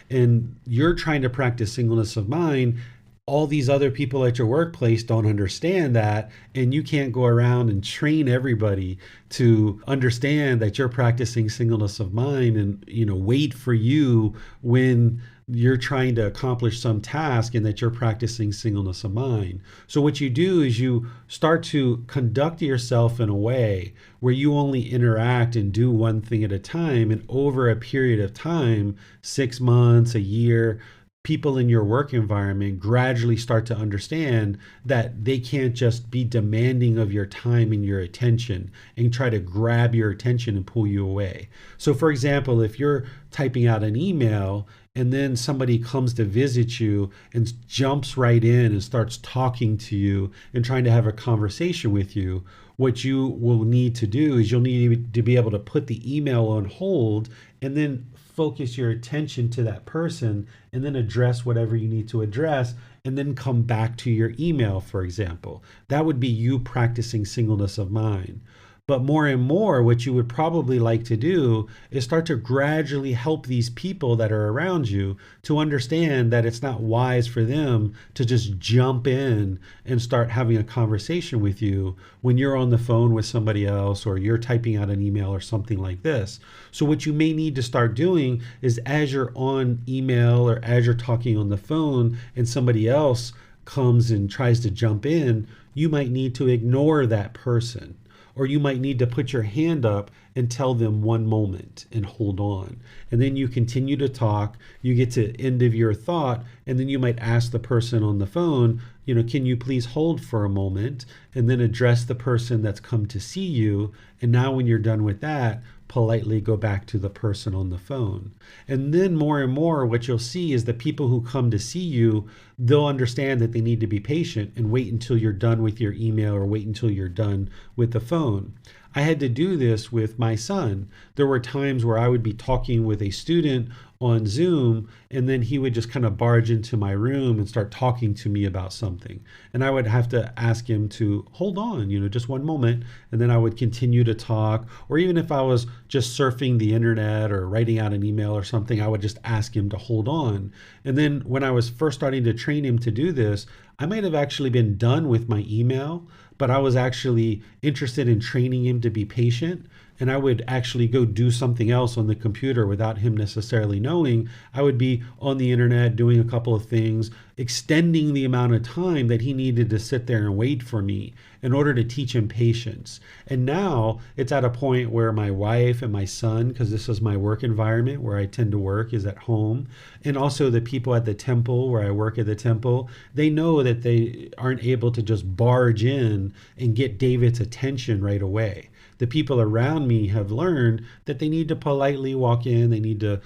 And you're trying to practice singleness of mind. All these other people at your workplace don't understand that, and you can't go around and train everybody to understand that you're practicing singleness of mind and, wait for you when you're trying to accomplish some task, and that you're practicing singleness of mind. So what you do is you start to conduct yourself in a way where you only interact and do one thing at a time, and over a period of time, 6 months, a year, people in your work environment gradually start to understand that they can't just be demanding of your time and your attention and try to grab your attention and pull you away. So for example, if you're typing out an email and then somebody comes to visit you and jumps right in and starts talking to you and trying to have a conversation with you, what you will need to do is you'll need to be able to put the email on hold and then focus your attention to that person, and then address whatever you need to address, and then come back to your email, for example. That would be you practicing singleness of mind. But more and more, what you would probably like to do is start to gradually help these people that are around you to understand that it's not wise for them to just jump in and start having a conversation with you when you're on the phone with somebody else or you're typing out an email or something like this. So what you may need to start doing is, as you're on email or as you're talking on the phone and somebody else comes and tries to jump in, you might need to ignore that person. Or you might need to put your hand up and tell them one moment and hold on. And then you continue to talk, you get to the end of your thought, and then you might ask the person on the phone, can you please hold for a moment, and then address the person that's come to see you. And now when you're done with that, politely go back to the person on the phone. And then more and more, what you'll see is the people who come to see you, they'll understand that they need to be patient and wait until you're done with your email or wait until you're done with the phone. I had to do this with my son. There were times where I would be talking with a student on Zoom, and then he would just kind of barge into my room and start talking to me about something. And I would have to ask him to hold on, just one moment, and then I would continue to talk. Or even if I was just surfing the internet or writing out an email or something, I would just ask him to hold on. And then when I was first starting to train him to do this, I might have actually been done with my email, but I was actually interested in training him to be patient. And I would actually go do something else on the computer without him necessarily knowing. I would be on the internet doing a couple of things, extending the amount of time that he needed to sit there and wait for me in order to teach him patience. And now it's at a point where my wife and my son, because this is my work environment where I tend to work, is at home. And also the people at the temple where I work at the temple, they know that they aren't able to just barge in and get David's attention right away. The people around me have learned that they need to politely walk in. They need to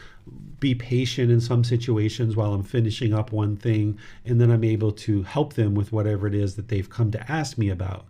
be patient in some situations while I'm finishing up one thing, and then I'm able to help them with whatever it is that they've come to ask me about.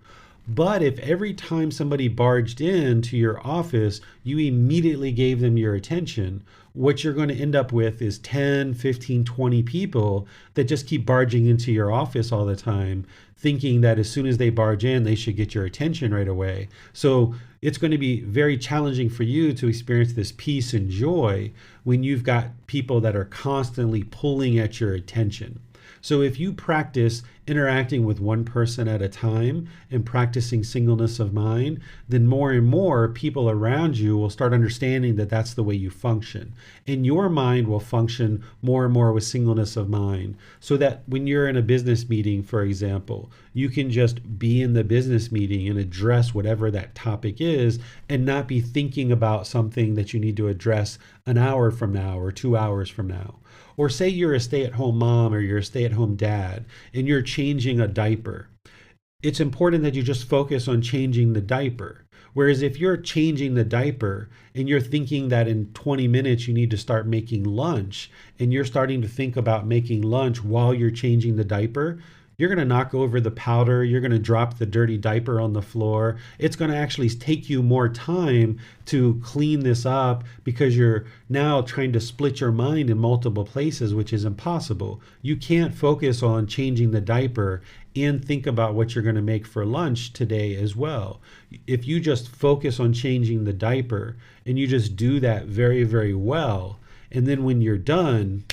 But if every time somebody barged into your office, you immediately gave them your attention, what you're going to end up with is 10, 15, 20 people that just keep barging into your office all the time, thinking that as soon as they barge in, they should get your attention right away. So it's going to be very challenging for you to experience this peace and joy when you've got people that are constantly pulling at your attention. So if you practice interacting with one person at a time and practicing singleness of mind, then more and more people around you will start understanding that that's the way you function. And your mind will function more and more with singleness of mind. So that when you're in a business meeting, for example, you can just be in the business meeting and address whatever that topic is and not be thinking about something that you need to address an hour from now or 2 hours from now. Or say you're a stay-at-home mom or you're a stay-at-home dad and you're changing a diaper. It's important that you just focus on changing the diaper. Whereas if you're changing the diaper and you're thinking that in 20 minutes you need to start making lunch and you're starting to think about making lunch while you're changing the diaper, you're going to knock over the powder. You're going to drop the dirty diaper on the floor. It's going to actually take you more time to clean this up because you're now trying to split your mind in multiple places, which is impossible. You can't focus on changing the diaper and think about what you're going to make for lunch today as well. If you just focus on changing the diaper and you just do that very, very well, and then when you're done,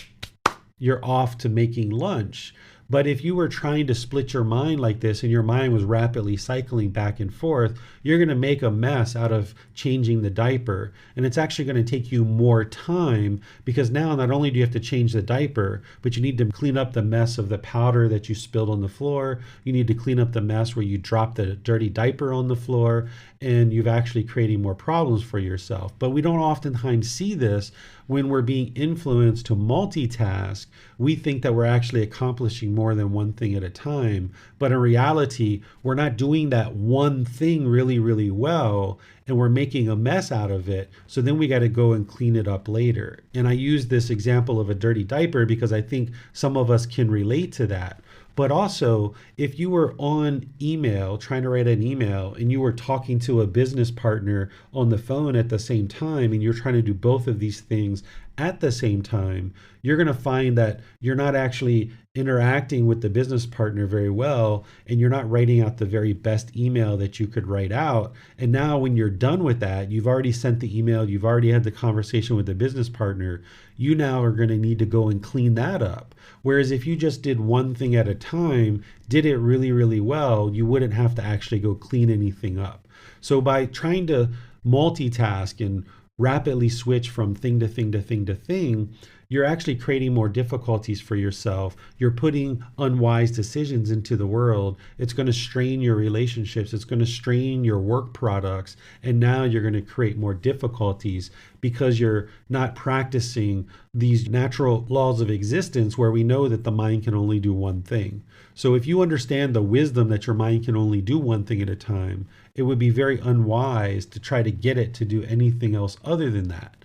you're off to making lunch. But if you were trying to split your mind like this and your mind was rapidly cycling back and forth, you're going to make a mess out of changing the diaper. And it's actually going to take you more time because now not only do you have to change the diaper, but you need to clean up the mess of the powder that you spilled on the floor. You need to clean up the mess where you dropped the dirty diaper on the floor, and you've actually creating more problems for yourself. But we don't oftentimes see this when we're being influenced to multitask. We think that we're actually accomplishing more than one thing at a time. But in reality, we're not doing that one thing really, really well, and we're making a mess out of it. So then we got to go and clean it up later. And I use this example of a dirty diaper because I think some of us can relate to that. But also, if you were on email, trying to write an email, and you were talking to a business partner on the phone at the same time, and you're trying to do both of these things At the same time, you're going to find that you're not actually interacting with the business partner very well, and you're not writing out the very best email that you could write out. And now when you're done with that, you've already sent the email, you've already had the conversation with the business partner, you now are going to need to go and clean that up. Whereas if you just did one thing at a time, did it really, really well, you wouldn't have to actually go clean anything up. So by trying to multitask and rapidly switch from thing to thing to thing to thing, you're actually creating more difficulties for yourself. You're putting unwise decisions into the world. It's going to strain your relationships. It's going to strain your work products. And now you're going to create more difficulties because you're not practicing these natural laws of existence where we know that the mind can only do one thing. So if you understand the wisdom that your mind can only do one thing at a time, it would be very unwise to try to get it to do anything else other than that.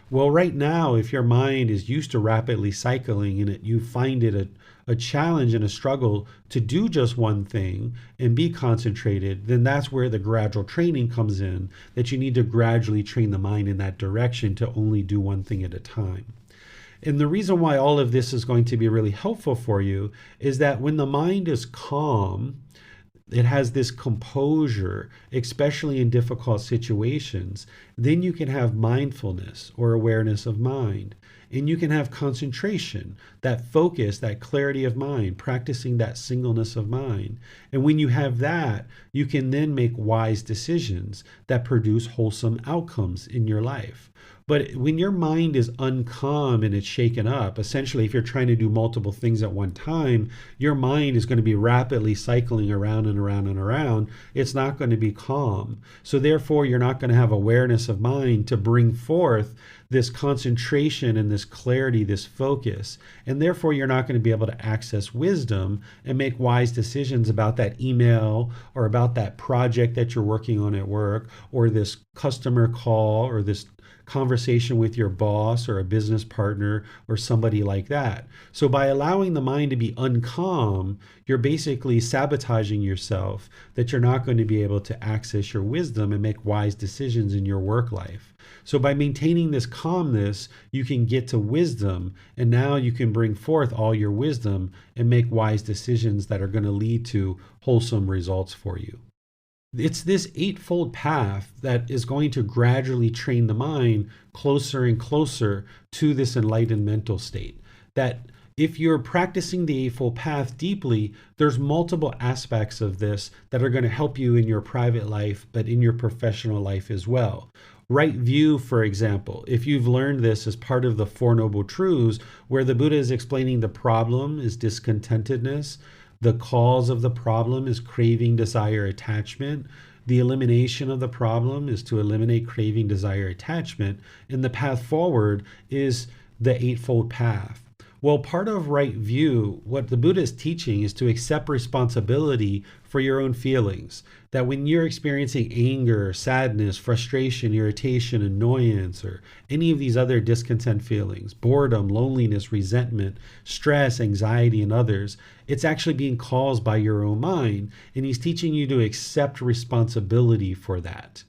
Well, right now, if your mind is used to rapidly cycling and you find it a challenge and a struggle to do just one thing and be concentrated, then that's where the gradual training comes in, that you need to gradually train the mind in that direction to only do one thing at a time. And the reason why all of this is going to be really helpful for you is that when the mind is calm, it has this composure, especially in difficult situations, then you can have mindfulness or awareness of mind. And you can have concentration, that focus, that clarity of mind, practicing that singleness of mind. And when you have that, you can then make wise decisions that produce wholesome outcomes in your life. But when your mind is uncalm and it's shaken up, essentially, if you're trying to do multiple things at one time, your mind is going to be rapidly cycling around and around and around. It's not going to be calm. So therefore, you're not going to have awareness of mind to bring forth this concentration and this clarity, this focus. And therefore, you're not going to be able to access wisdom and make wise decisions about that email or about that project that you're working on at work or this customer call or this conversation with your boss or a business partner or somebody like that. So by allowing the mind to be uncalm, you're basically sabotaging yourself that you're not going to be able to access your wisdom and make wise decisions in your work life. So by maintaining this calmness, you can get to wisdom, and now you can bring forth all your wisdom and make wise decisions that are going to lead to wholesome results for you. It's this eightfold path that is going to gradually train the mind closer and closer to this enlightened mental state. That if you're practicing the Eightfold Path deeply, there's multiple aspects of this that are going to help you in your private life, but in your professional life as well. Right view, for example, if you've learned this as part of the Four Noble Truths, where the Buddha is explaining the problem is discontentedness, the cause of the problem is craving, desire, attachment. The elimination of the problem is to eliminate craving, desire, attachment. And the path forward is the Eightfold Path. Well, part of right view, what the Buddha is teaching is to accept responsibility for your own feelings. That when you're experiencing anger, sadness, frustration, irritation, annoyance, or any of these other discontent feelings, boredom, loneliness, resentment, stress, anxiety, and others, it's actually being caused by your own mind. And he's teaching you to accept responsibility for that.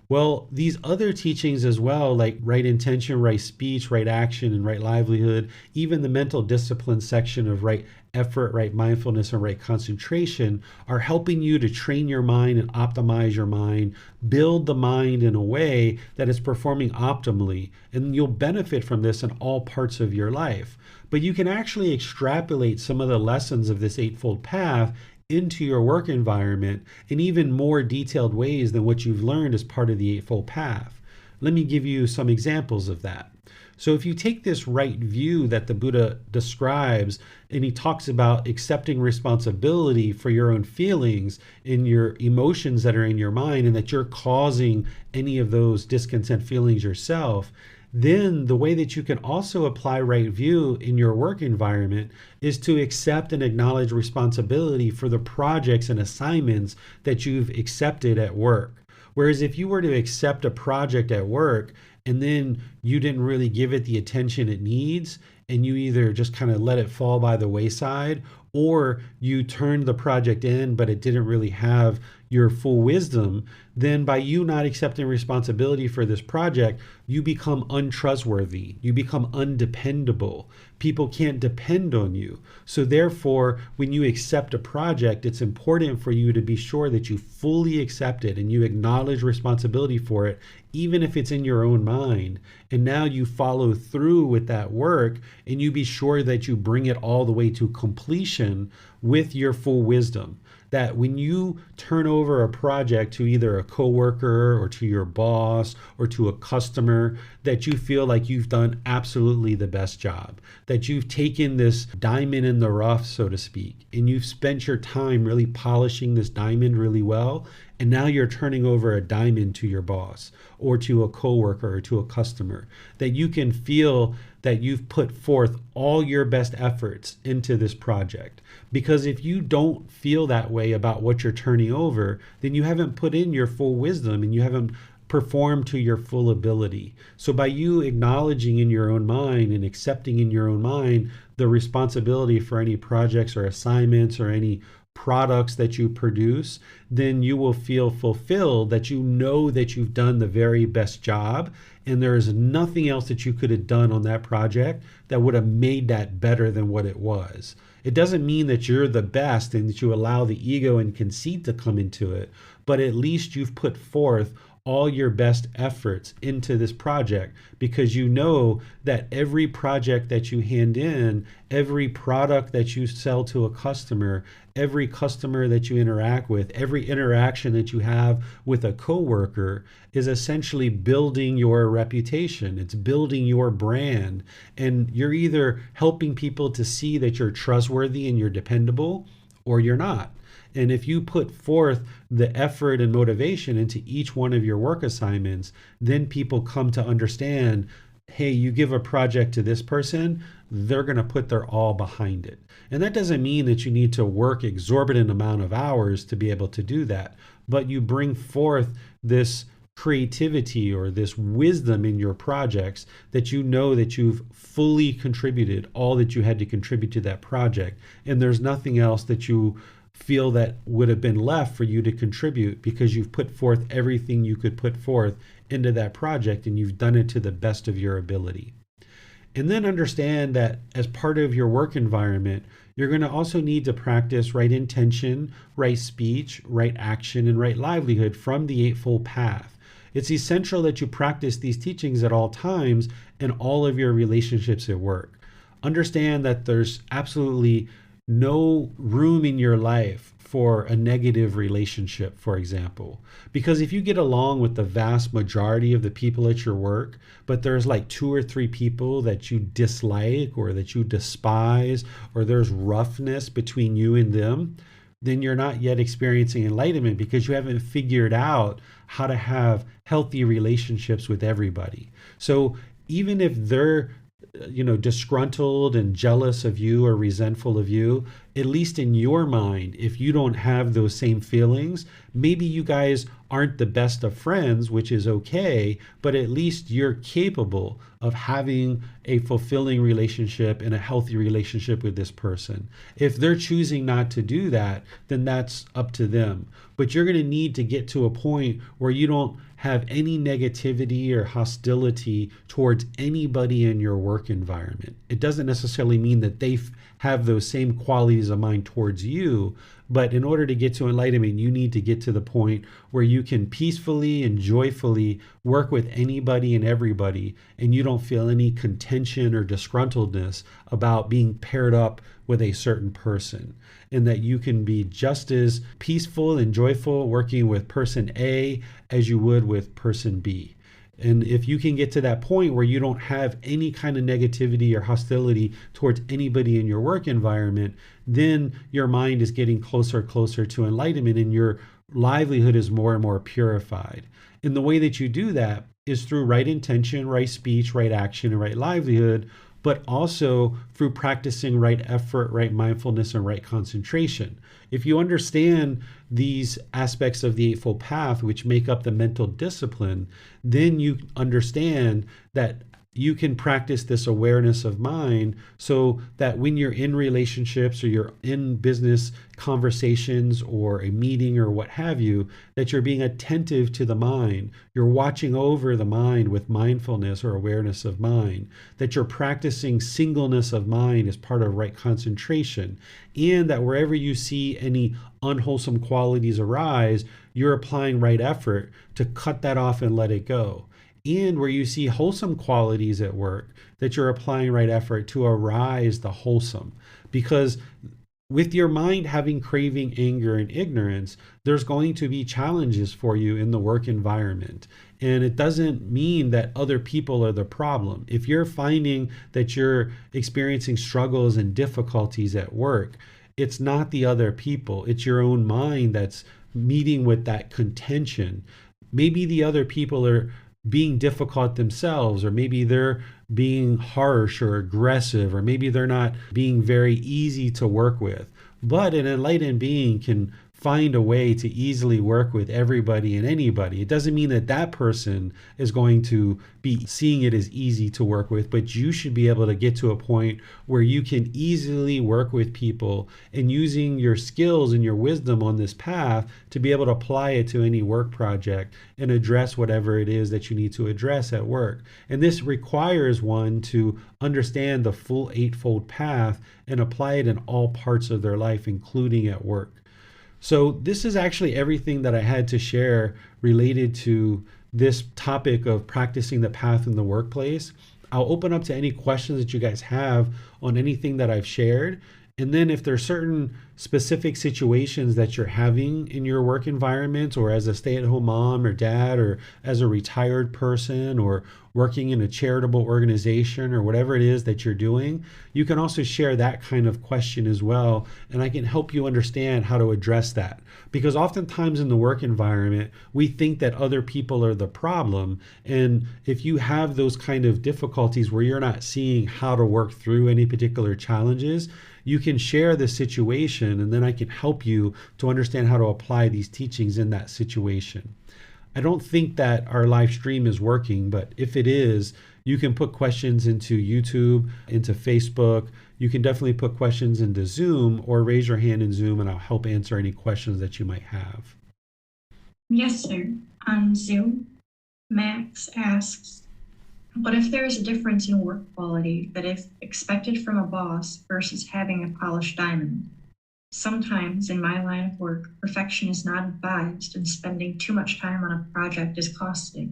Well, these other teachings as well, like right intention, right speech, right action, and right livelihood, even the mental discipline section of right effort, right mindfulness, and right concentration are helping you to train your mind and optimize your mind, build the mind in a way that it's performing optimally. And you'll benefit from this in all parts of your life. But you can actually extrapolate some of the lessons of this Eightfold Path into your work environment in even more detailed ways than what you've learned as part of the Eightfold Path. Let me give you some examples of that. So if you take this right view that the Buddha describes, and he talks about accepting responsibility for your own feelings and your emotions that are in your mind, and that you're causing any of those discontent feelings yourself, then the way that you can also apply right view in your work environment is to accept and acknowledge responsibility for the projects and assignments that you've accepted at work. Whereas if you were to accept a project at work and then you didn't really give it the attention it needs, and you either just kind of let it fall by the wayside, or you turned the project in, but it didn't really have your full wisdom, then by you not accepting responsibility for this project, you become untrustworthy. You become undependable. People can't depend on you. So therefore, when you accept a project, it's important for you to be sure that you fully accept it and you acknowledge responsibility for it, even if it's in your own mind. And now you follow through with that work and you be sure that you bring it all the way to completion with your full wisdom. That when you turn over a project to either a coworker or to your boss or to a customer, that you feel like you've done absolutely the best job, that you've taken this diamond in the rough, so to speak, and you've spent your time really polishing this diamond really well, and now you're turning over a diamond to your boss or to a coworker or to a customer, that you can feel that you've put forth all your best efforts into this project. Because if you don't feel that way about what you're turning over, then you haven't put in your full wisdom and you haven't performed to your full ability. So by you acknowledging in your own mind and accepting in your own mind the responsibility for any projects or assignments or any products that you produce, then you will feel fulfilled, that you know that you've done the very best job and there is nothing else that you could have done on that project that would have made that better than what it was. It doesn't mean that you're the best and that you allow the ego and conceit to come into it, but at least you've put forth all your best efforts into this project, because you know that every project that you hand in, every product that you sell to a customer, every customer that you interact with, every interaction that you have with a coworker is essentially building your reputation. It's building your brand. And you're either helping people to see that you're trustworthy and you're dependable, or you're not. And if you put forth the effort and motivation into each one of your work assignments, then people come to understand, hey, you give a project to this person, they're going to put their all behind it. And that doesn't mean that you need to work exorbitant amount of hours to be able to do that, but you bring forth this creativity or this wisdom in your projects that you know that you've fully contributed all that you had to contribute to that project. And there's nothing else that you feel that would have been left for you to contribute, because you've put forth everything you could put forth into that project and you've done it to the best of your ability. And then understand that as part of your work environment, you're going to also need to practice right intention, right speech, right action, and right livelihood from the Eightfold Path. It's essential that you practice these teachings at all times in all of your relationships at work. Understand that there's absolutely no room in your life for a negative relationship, for example. Because if you get along with the vast majority of the people at your work, but there's like 2 or 3 people that you dislike or that you despise, or there's roughness between you and them, then you're not yet experiencing enlightenment, because you haven't figured out how to have healthy relationships with everybody. So even if they're disgruntled and jealous of you or resentful of you, at least in your mind, if you don't have those same feelings, maybe you guys aren't the best of friends, which is okay, but at least you're capable of having a fulfilling relationship and a healthy relationship with this person. If they're choosing not to do that, then that's up to them. But you're going to need to get to a point where you don't have any negativity or hostility towards anybody in your work environment. It doesn't necessarily mean that they have those same qualities of mind towards you, but in order to get to enlightenment, you need to get to the point where you can peacefully and joyfully work with anybody and everybody, and you don't feel any contention or disgruntledness about being paired up with a certain person, and that you can be just as peaceful and joyful working with person A as you would with person B. And if you can get to that point where you don't have any kind of negativity or hostility towards anybody in your work environment, then your mind is getting closer and closer to enlightenment, and your livelihood is more and more purified. And the way that you do that is through right intention, right speech, right action, and right livelihood, but also through practicing right effort, right mindfulness, and right concentration. If you understand these aspects of the Eightfold Path, which make up the mental discipline, then you understand that you can practice this awareness of mind so that when you're in relationships or you're in business conversations or a meeting or what have you, that you're being attentive to the mind. You're watching over the mind with mindfulness or awareness of mind, that you're practicing singleness of mind as part of right concentration, and that wherever you see any unwholesome qualities arise, you're applying right effort to cut that off and let it go. And where you see wholesome qualities at work, that you're applying right effort to arise the wholesome. Because with your mind having craving, anger, and ignorance, there's going to be challenges for you in the work environment. And it doesn't mean that other people are the problem. If you're finding that you're experiencing struggles and difficulties at work, it's not the other people. It's your own mind that's meeting with that contention. Maybe the other people are being difficult themselves, or maybe they're being harsh or aggressive, or maybe they're not being very easy to work with. But an enlightened being can find a way to easily work with everybody and anybody. It doesn't mean that that person is going to be seeing it as easy to work with, but you should be able to get to a point where you can easily work with people and using your skills and your wisdom on this path to be able to apply it to any work project and address whatever it is that you need to address at work. And this requires one to understand the full eightfold path and apply it in all parts of their life, including at work. So this is actually everything that I had to share related to this topic of practicing the path in the workplace. I'll open up to any questions that you guys have on anything that I've shared. And then if there's certain specific situations that you're having in your work environment, or as a stay-at-home mom or dad, or as a retired person, or working in a charitable organization, or whatever it is that you're doing, you can also share that kind of question as well. And I can help you understand how to address that. Because oftentimes in the work environment, we think that other people are the problem. And if you have those kind of difficulties where you're not seeing how to work through any particular challenges, you can share the situation, and then I can help you to understand how to apply these teachings in that situation. I don't think that our live stream is working, but if it is, you can put questions into YouTube, into Facebook. You can definitely put questions into Zoom, or raise your hand in Zoom and I'll help answer any questions that you might have. Yes, sir. On Zoom, Max asks, what if there is a difference in work quality that is expected from a boss versus having a polished diamond? Sometimes in my line of work, perfection is not advised, and spending too much time on a project is costly.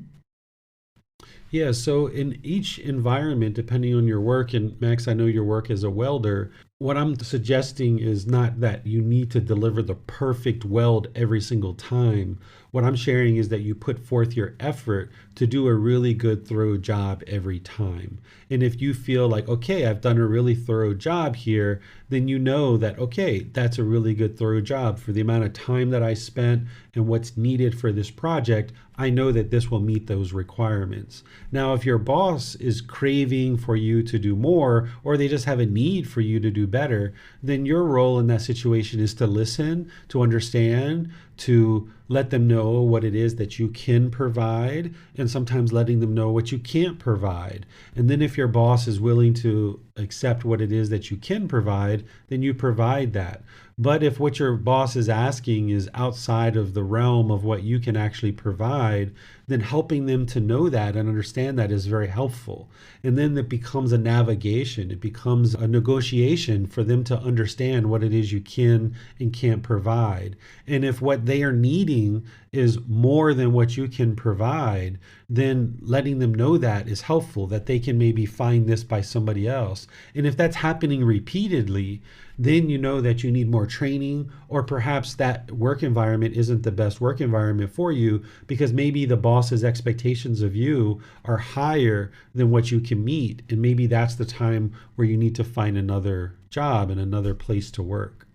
Yeah, so in each environment, depending on your work, and Max, I know your work as a welder, what I'm suggesting is not that you need to deliver the perfect weld every single time. What I'm sharing is that you put forth your effort to do a really good, thorough job every time. And if you feel like, okay, I've done a really thorough job here, then you know that, okay, that's a really good, thorough job for the amount of time that I spent and what's needed for this project. I know that this will meet those requirements. Now, if your boss is craving for you to do more, or they just have a need for you to do better, then your role in that situation is to listen, to understand, to let them know what it is that you can provide, and sometimes letting them know what you can't provide. And then if your boss is willing to accept what it is that you can provide, then you provide that. But if what your boss is asking is outside of the realm of what you can actually provide, then helping them to know that and understand that is very helpful. And then it becomes a navigation. It becomes a negotiation for them to understand what it is you can and can't provide. And if what they are needing is more than what you can provide, then letting them know that is helpful, that they can maybe find this by somebody else. And if that's happening repeatedly, then you know that you need more training, or perhaps that work environment isn't the best work environment for you, because maybe the boss's expectations of you are higher than what you can meet. And maybe that's the time where you need to find another job and another place to work.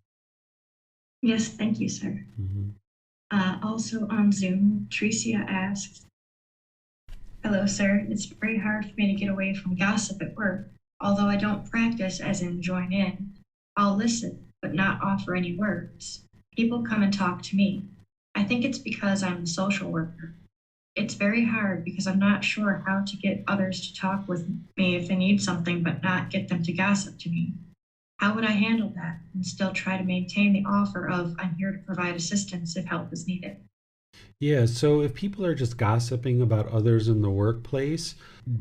Yes, thank you, sir. Mm-hmm. Also on Zoom, Tricia asks, hello, sir. It's very hard for me to get away from gossip at work. Although I don't practice as in join in, I'll listen, but not offer any words. People come and talk to me. I think it's because I'm a social worker. it's very hard because I'm not sure how to get others to talk with me if they need something, but not get them to gossip to me. How would I handle that and still try to maintain the offer of I'm here to provide assistance if help is needed? Yeah, so if people are just gossiping about others in the workplace,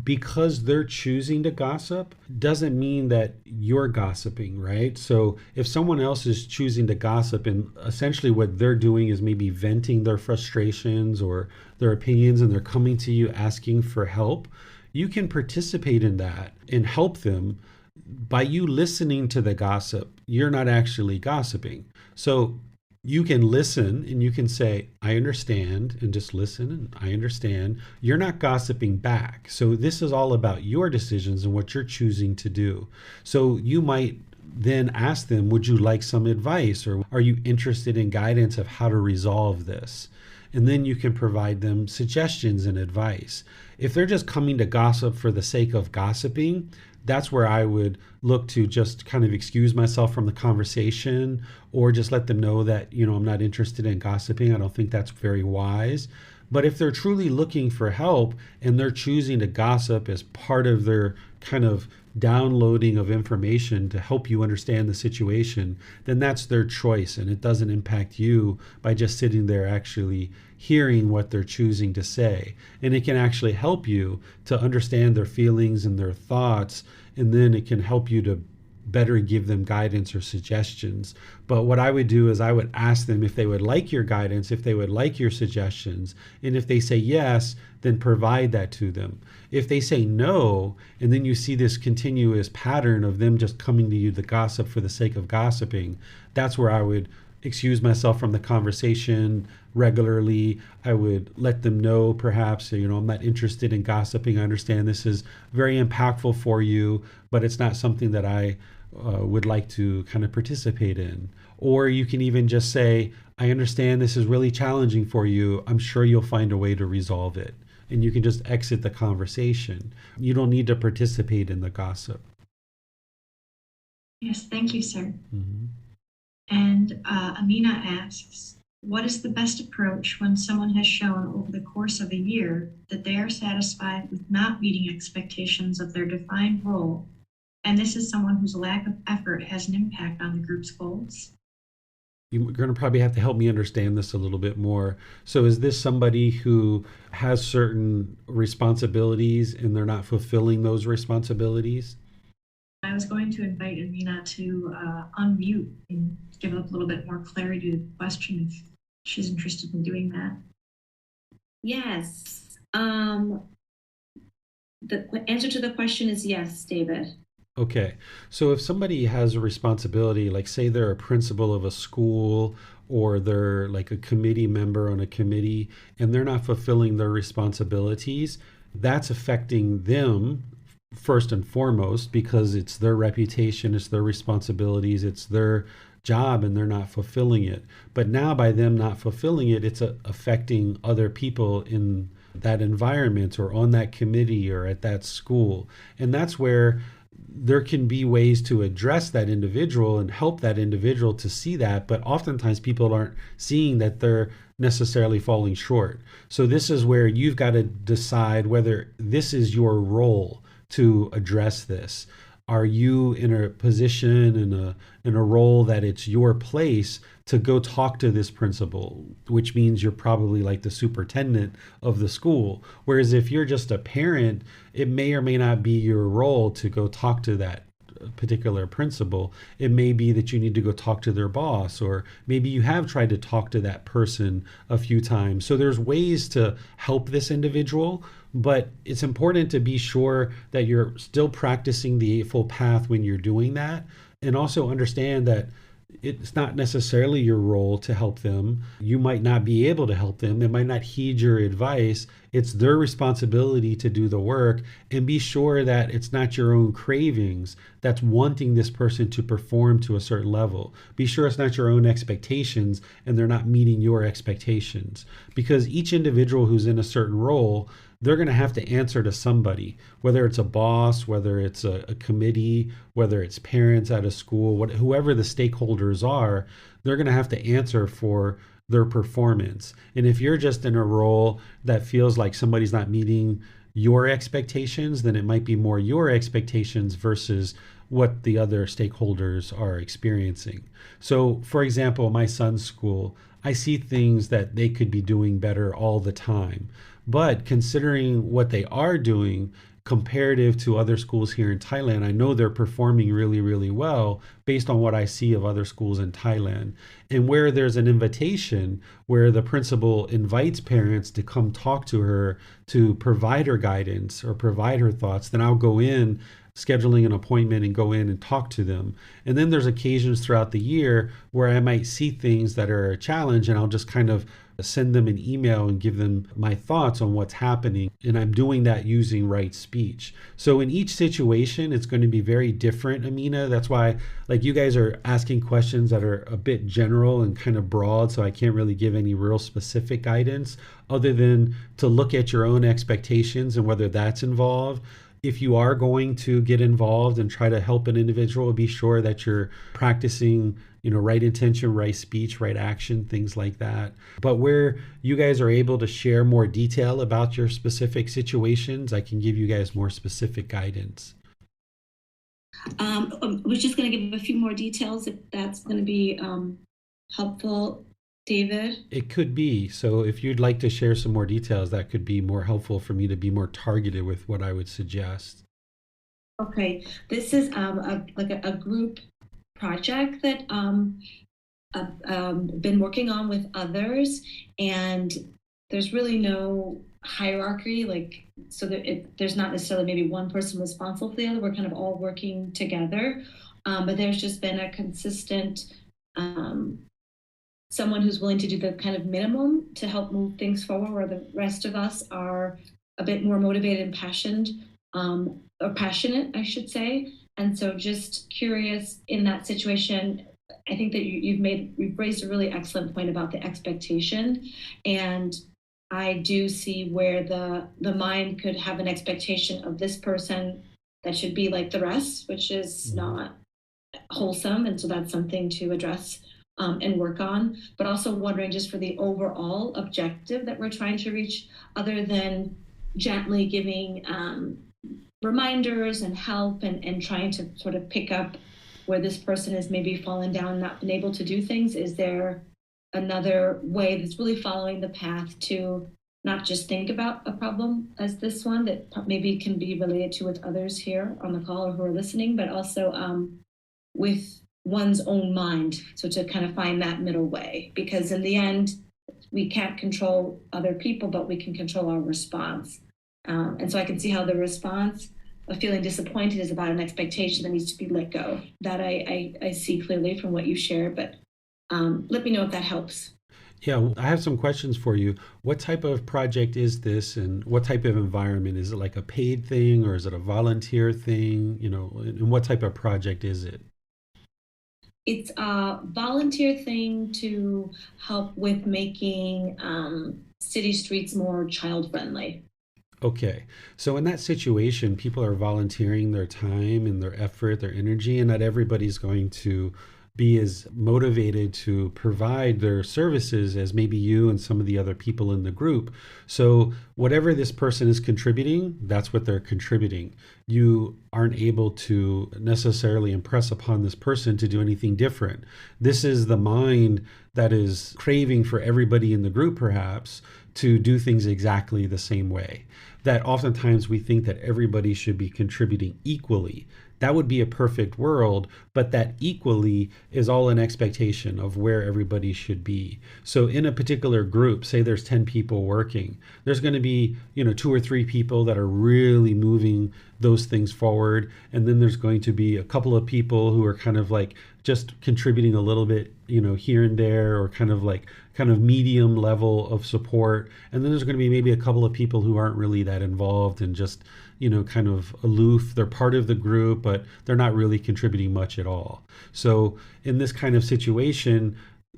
because they're choosing to gossip, doesn't mean that you're gossiping, right? So if someone else is choosing to gossip and essentially what they're doing is maybe venting their frustrations or their opinions and they're coming to you asking for help, you can participate in that and help them by you listening to the gossip. You're not actually gossiping. So you can listen and you can say, I understand, and just listen and I understand. You're not gossiping back. So this is all about your decisions and what you're choosing to do. So you might then ask them, would you like some advice or are you interested in guidance of how to resolve this? And then you can provide them suggestions and advice. If they're just coming to gossip for the sake of gossiping, that's where I would look to just kind of excuse myself from the conversation or just let them know that, I'm not interested in gossiping. I don't think that's very wise. But if they're truly looking for help and they're choosing to gossip as part of their kind of downloading of information to help you understand the situation, then that's their choice and it doesn't impact you by just sitting there actually hearing what they're choosing to say. And it can actually help you to understand their feelings and their thoughts, and then it can help you to better give them guidance or suggestions. But what I would do is I would ask them if they would like your guidance, if they would like your suggestions, and if they say yes, then provide that to them. If they say no, and then you see this continuous pattern of them just coming to you to gossip for the sake of gossiping, that's where I would excuse myself from the conversation regularly. I would let them know perhaps, I'm not interested in gossiping. I understand this is very impactful for you, but it's not something that I would like to kind of participate in. Or you can even just say, I understand this is really challenging for you. I'm sure you'll find a way to resolve it. And you can just exit the conversation. You don't need to participate in the gossip. Yes, thank you, sir. Mm-hmm. And Amina asks, what is the best approach when someone has shown over the course of a year that they are satisfied with not meeting expectations of their defined role, and this is someone whose lack of effort has an impact on the group's goals? You're going to probably have to help me understand this a little bit more. So is this somebody who has certain responsibilities and they're not fulfilling those responsibilities? I was going to invite Amina to unmute and give a little bit more clarity to the question if she's interested in doing that. Yes. The answer to the question is yes, David. Okay. So if somebody has a responsibility, like say they're a principal of a school or they're like a committee member on a committee and they're not fulfilling their responsibilities, that's affecting them first and foremost because it's their reputation, it's their responsibilities, it's their job and they're not fulfilling it. But now by them not fulfilling it, it's affecting other people in that environment or on that committee or at that school. And that's where there can be ways to address that individual and help that individual to see that, but oftentimes people aren't seeing that they're necessarily falling short. So this is where you've got to decide whether this is your role to address this. Are you in a position, in a role that it's your place to go talk to this principal, which means you're probably like the superintendent of the school. Whereas if you're just a parent, it may or may not be your role to go talk to that particular principal. It may be that you need to go talk to their boss, or maybe you have tried to talk to that person a few times. So there's ways to help this individual, but it's important to be sure that you're still practicing the Eightfold Path when you're doing that, and also understand that it's not necessarily your role to help them. You might not be able to help them. They might not heed your advice. It's their responsibility to do the work, and be sure that it's not your own cravings that's wanting this person to perform to a certain level. Be sure it's not your own expectations and they're not meeting your expectations, because each individual who's in a certain role, they're going to have to answer to somebody, whether it's a boss, whether it's a committee, whether it's parents at a school, whoever the stakeholders are, they're going to have to answer for their performance. And if you're just in a role that feels like somebody's not meeting your expectations, then it might be more your expectations versus what the other stakeholders are experiencing. So, for example, my son's school, I see things that they could be doing better all the time. But considering what they are doing comparative to other schools here in Thailand, I know they're performing really, really well based on what I see of other schools in Thailand. And where there's an invitation where the principal invites parents to come talk to her to provide her guidance or provide her thoughts, then I'll go in, scheduling an appointment, and go in and talk to them. And then there's occasions throughout the year where I might see things that are a challenge, and I'll just kind of send them an email and give them my thoughts on what's happening. And I'm doing that using right speech. So in each situation, it's going to be very different, Amina. That's why, like, you guys are asking questions that are a bit general and kind of broad, so I can't really give any real specific guidance other than to look at your own expectations and whether that's involved. If you are going to get involved and try to help an individual, be sure that you're practicing, right intention, right speech, right action, things like that. But where you guys are able to share more detail about your specific situations, I can give you guys more specific guidance. I was just going to give a few more details if that's going to be helpful, David. It could be. So if you'd like to share some more details, that could be more helpful for me to be more targeted with what I would suggest. Okay, this is a group project that I've been working on with others, and there's really no hierarchy, so there's not necessarily maybe one person responsible for the other. We're kind of all working together, but there's just been a consistent someone who's willing to do the kind of minimum to help move things forward, where the rest of us are a bit more motivated and passionate, I should say. And so just curious in that situation, I think that you've raised a really excellent point about the expectation. And I do see where the mind could have an expectation of this person that should be like the rest, which is not wholesome. And so that's something to address and work on, but also wondering just for the overall objective that we're trying to reach, other than gently giving reminders and help and trying to sort of pick up where this person has maybe fallen down, not been able to do things. Is there another way that's really following the path to not just think about a problem as this one that maybe can be related to with others here on the call or who are listening, but also with one's own mind. So to kind of find that middle way, because in the end, we can't control other people, but we can control our response. And so I can see how the response of feeling disappointed is about an expectation that needs to be let go. That I see clearly from what you shared, but let me know if that helps. Yeah, I have some questions for you. What type of project is this, and what type of environment? Is it like a paid thing, or is it a volunteer thing? And what type of project is it? It's a volunteer thing to help with making city streets more child-friendly. Okay. So in that situation, people are volunteering their time and their effort, their energy, and not everybody's going to be as motivated to provide their services as maybe you and some of the other people in the group. So whatever this person is contributing, that's what they're contributing. You aren't able to necessarily impress upon this person to do anything different. This is the mind that is craving for everybody in the group, perhaps, to do things exactly the same way. That oftentimes we think that everybody should be contributing equally. That would be a perfect world, but that equally is all an expectation of where everybody should be. So in a particular group, say there's 10 people working, there's going to be, 2 or 3 people that are really moving those things forward. And then there's going to be a couple of people who are kind of like just contributing a little bit, here and there, or kind of medium level of support. And then there's going to be maybe a couple of people who aren't really that involved and just, kind of aloof. They're part of the group, but they're not really contributing much at all. So in this kind of situation,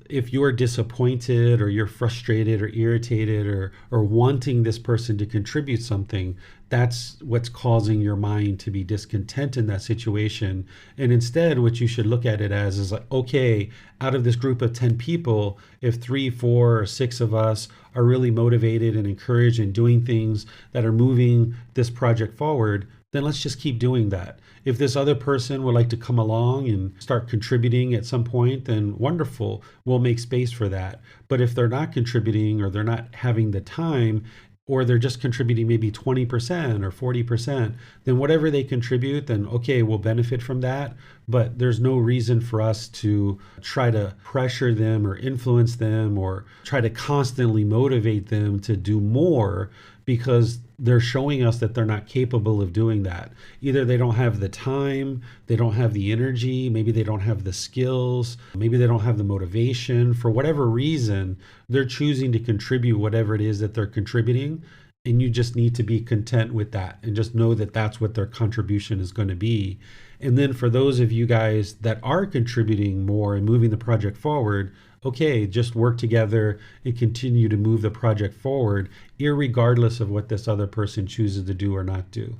if you're disappointed or you're frustrated or irritated or wanting this person to contribute something, that's what's causing your mind to be discontent in that situation. And instead, what you should look at it as is like, okay, out of this group of 10 people, if 3, 4, or 6 of us are really motivated and encouraged and doing things that are moving this project forward, then let's just keep doing that. If this other person would like to come along and start contributing at some point, then wonderful, we'll make space for that. But if they're not contributing, or they're not having the time, or they're just contributing maybe 20% or 40%, then whatever they contribute, then okay, we'll benefit from that. But there's no reason for us to try to pressure them or influence them or try to constantly motivate them to do more, because they're showing us that they're not capable of doing that. Either they don't have the time, they don't have the energy, maybe they don't have the skills, maybe they don't have the motivation. For whatever reason, they're choosing to contribute whatever it is that they're contributing. And you just need to be content with that and just know that that's what their contribution is going to be. And then for those of you guys that are contributing more and moving the project forward, okay, just work together and continue to move the project forward, irregardless of what this other person chooses to do or not do.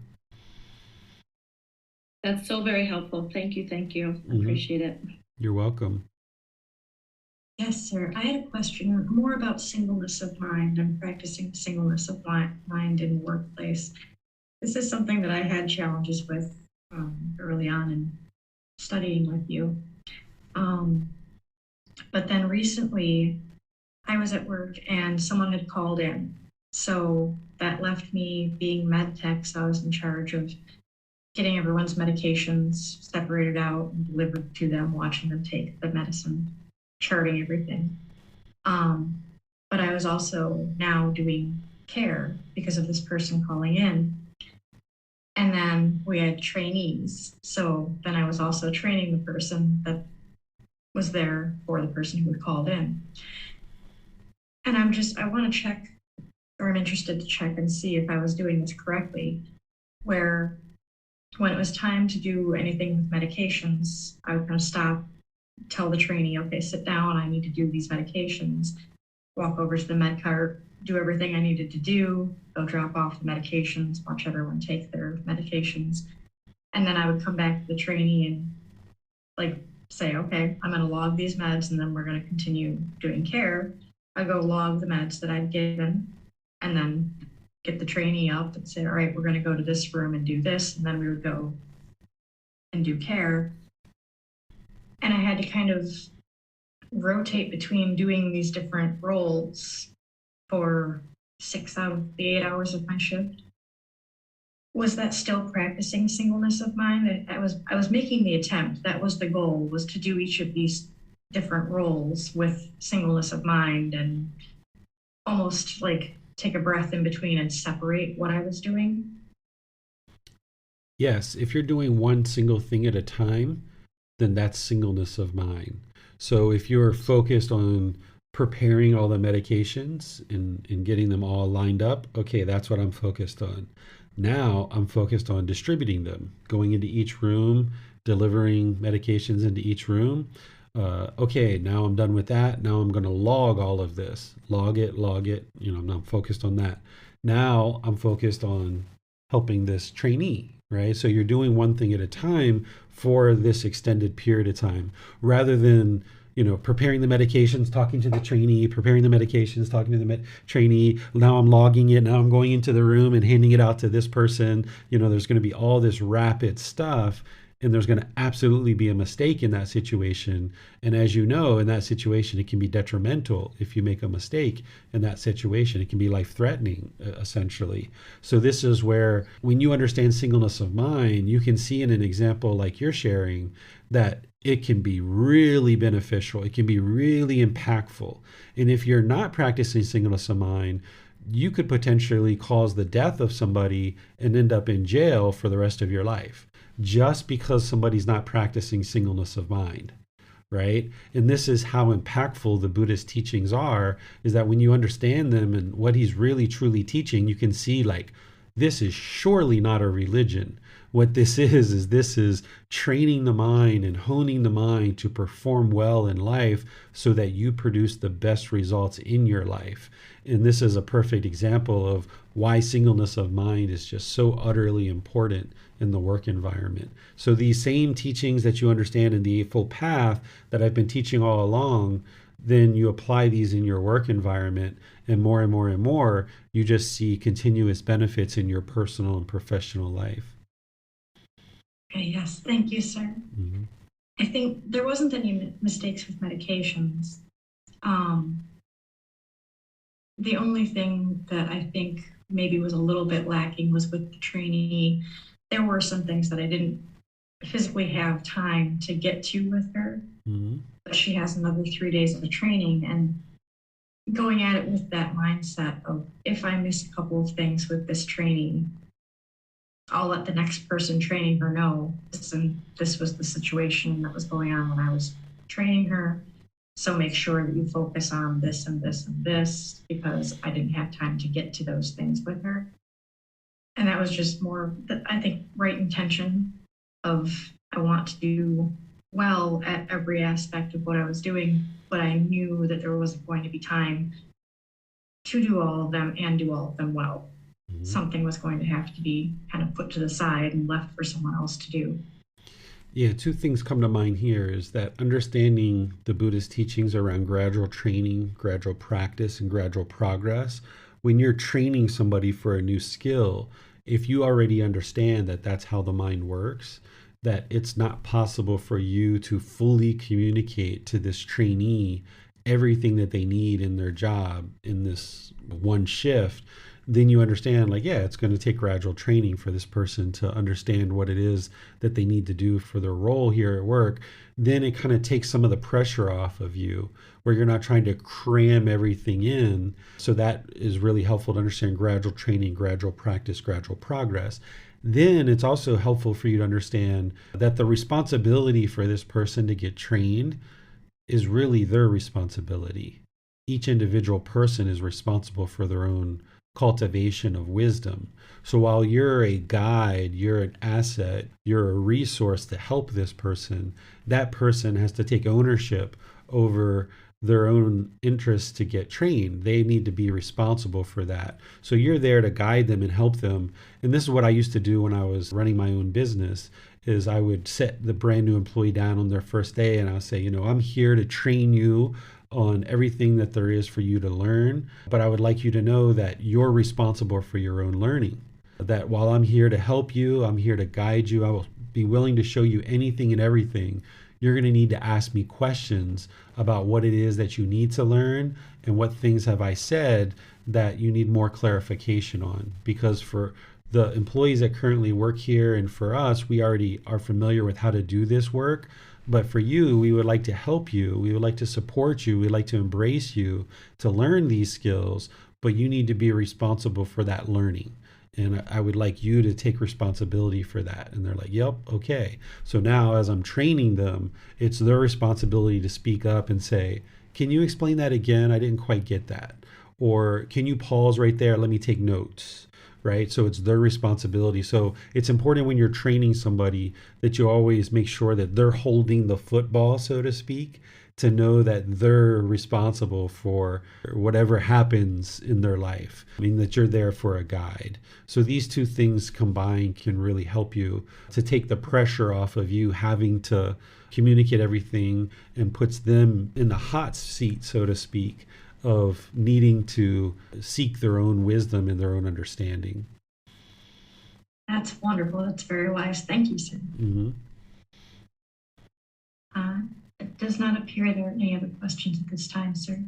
That's so very helpful. Thank you. I appreciate it. You're welcome. Yes, sir. I had a question more about singleness of mind and practicing singleness of mind in the workplace. This is something that I had challenges with early on in studying with you. But then recently, I was at work and someone had called in. So that left me being med tech. So I was in charge of getting everyone's medications separated out and delivered to them, watching them take the medicine, charting everything. But I was also now doing care because of this person calling in. And then we had trainees. So then I was also training the person that was there for the person who had called in. And I want to check, or I'm interested to check and see if I was doing this correctly, where when it was time to do anything with medications, I would kind of stop, tell the trainee, okay, sit down, I need to do these medications, walk over to the med cart, do everything I needed to do, go drop off the medications, watch everyone take their medications. And then I would come back to the trainee and say, okay, I'm going to log these meds and then we're going to continue doing care. I go log the meds that I've given and then get the trainee up and say, all right, we're going to go to this room and do this. And then we would go and do care. And I had to kind of rotate between doing these different roles for 6 out of the 8 hours of my shift. Was that still practicing singleness of mind? I was making the attempt. That was the goal, was to do each of these different roles with singleness of mind and almost like take a breath in between and separate what I was doing. Yes, if you're doing one single thing at a time, then that's singleness of mind. So if you're focused on preparing all the medications and getting them all lined up, okay, that's what I'm focused on. Now I'm focused on distributing them, going into each room, delivering medications into each room. Okay, now I'm done with that. Now I'm going to log all of this, log it. I'm not focused on that. Now I'm focused on helping this trainee, right? So you're doing one thing at a time for this extended period of time, rather than preparing the medications, talking to the trainee, preparing the medications, talking to the trainee. Now I'm logging it. Now I'm going into the room and handing it out to this person. There's going to be all this rapid stuff, and there's going to absolutely be a mistake in that situation. And as you know, in that situation, it can be detrimental. If you make a mistake in that situation, it can be life-threatening, essentially. So this is where, when you understand singleness of mind, you can see in an example like you're sharing that it can be really beneficial. It can be really impactful. And if you're not practicing singleness of mind, you could potentially cause the death of somebody and end up in jail for the rest of your life, just because somebody's not practicing singleness of mind, right? And this is how impactful the Buddhist teachings are, is that when you understand them and what he's really truly teaching, you can see, like, this is surely not a religion. What this is training the mind and honing the mind to perform well in life so that you produce the best results in your life. And this is a perfect example of why singleness of mind is just so utterly important in the work environment. So these same teachings that you understand in the Eightfold Path that I've been teaching all along, then you apply these in your work environment, and more and more and more, you just see continuous benefits in your personal and professional life. Okay, yes, thank you, sir. Mm-hmm. I think there wasn't any mistakes with medications. The only thing that I think maybe was a little bit lacking was with the trainee. There were some things that I didn't physically have time to get to with her. Mm-hmm. But she has another 3 days of training, and going at it with that mindset of, if I miss a couple of things with this training, I'll let the next person training her know this was the situation that was going on when I was training her. So make sure that you focus on this and this and this, because I didn't have time to get to those things with her. And that was just more, I think, right intention of, I want to do well at every aspect of what I was doing, but I knew that there wasn't going to be time to do all of them and do all of them well. Mm-hmm. Something was going to have to be kind of put to the side and left for someone else to do. Yeah, two things come to mind here is that understanding the Buddhist teachings around gradual training, gradual practice, and gradual progress. When you're training somebody for a new skill, if you already understand that that's how the mind works, that it's not possible for you to fully communicate to this trainee everything that they need in their job in this one shift, then you understand, like, yeah, it's going to take gradual training for this person to understand what it is that they need to do for their role here at work. Then it kind of takes some of the pressure off of you, where you're not trying to cram everything in. So that is really helpful to understand gradual training, gradual practice, gradual progress. Then it's also helpful for you to understand that the responsibility for this person to get trained is really their responsibility. Each individual person is responsible for their own cultivation of wisdom. So while you're a guide, you're an asset, you're a resource to help this person, that person has to take ownership over their own interests to get trained. They need to be responsible for that. So you're there to guide them and help them. And this is what I used to do when I was running my own business, is I would set the brand new employee down on their first day and I'll say, I'm here to train you on everything that there is for you to learn, but I would like you to know that you're responsible for your own learning. That while I'm here to help you, I'm here to guide you, I will be willing to show you anything and everything. You're going to need to ask me questions about what it is that you need to learn and what things have I said that you need more clarification on. Because for the employees that currently work here and for us, we already are familiar with how to do this work. But for you, we would like to help you. We would like to support you. We'd like to embrace you to learn these skills, but you need to be responsible for that learning. And I would like you to take responsibility for that. And they're like, yep, okay. So now as I'm training them, it's their responsibility to speak up and say, can you explain that again? I didn't quite get that. Or can you pause right there? Let me take notes. Right? So it's their responsibility. So it's important when you're training somebody that you always make sure that they're holding the football, so to speak, to know that they're responsible for whatever happens in their life. I mean, that you're there for a guide. So these two things combined can really help you to take the pressure off of you having to communicate everything, and puts them in the hot seat, so to speak, of needing to seek their own wisdom and their own understanding. That's wonderful. That's very wise. Thank you, sir. Mm-hmm. It does not appear there are any other questions at this time, sir.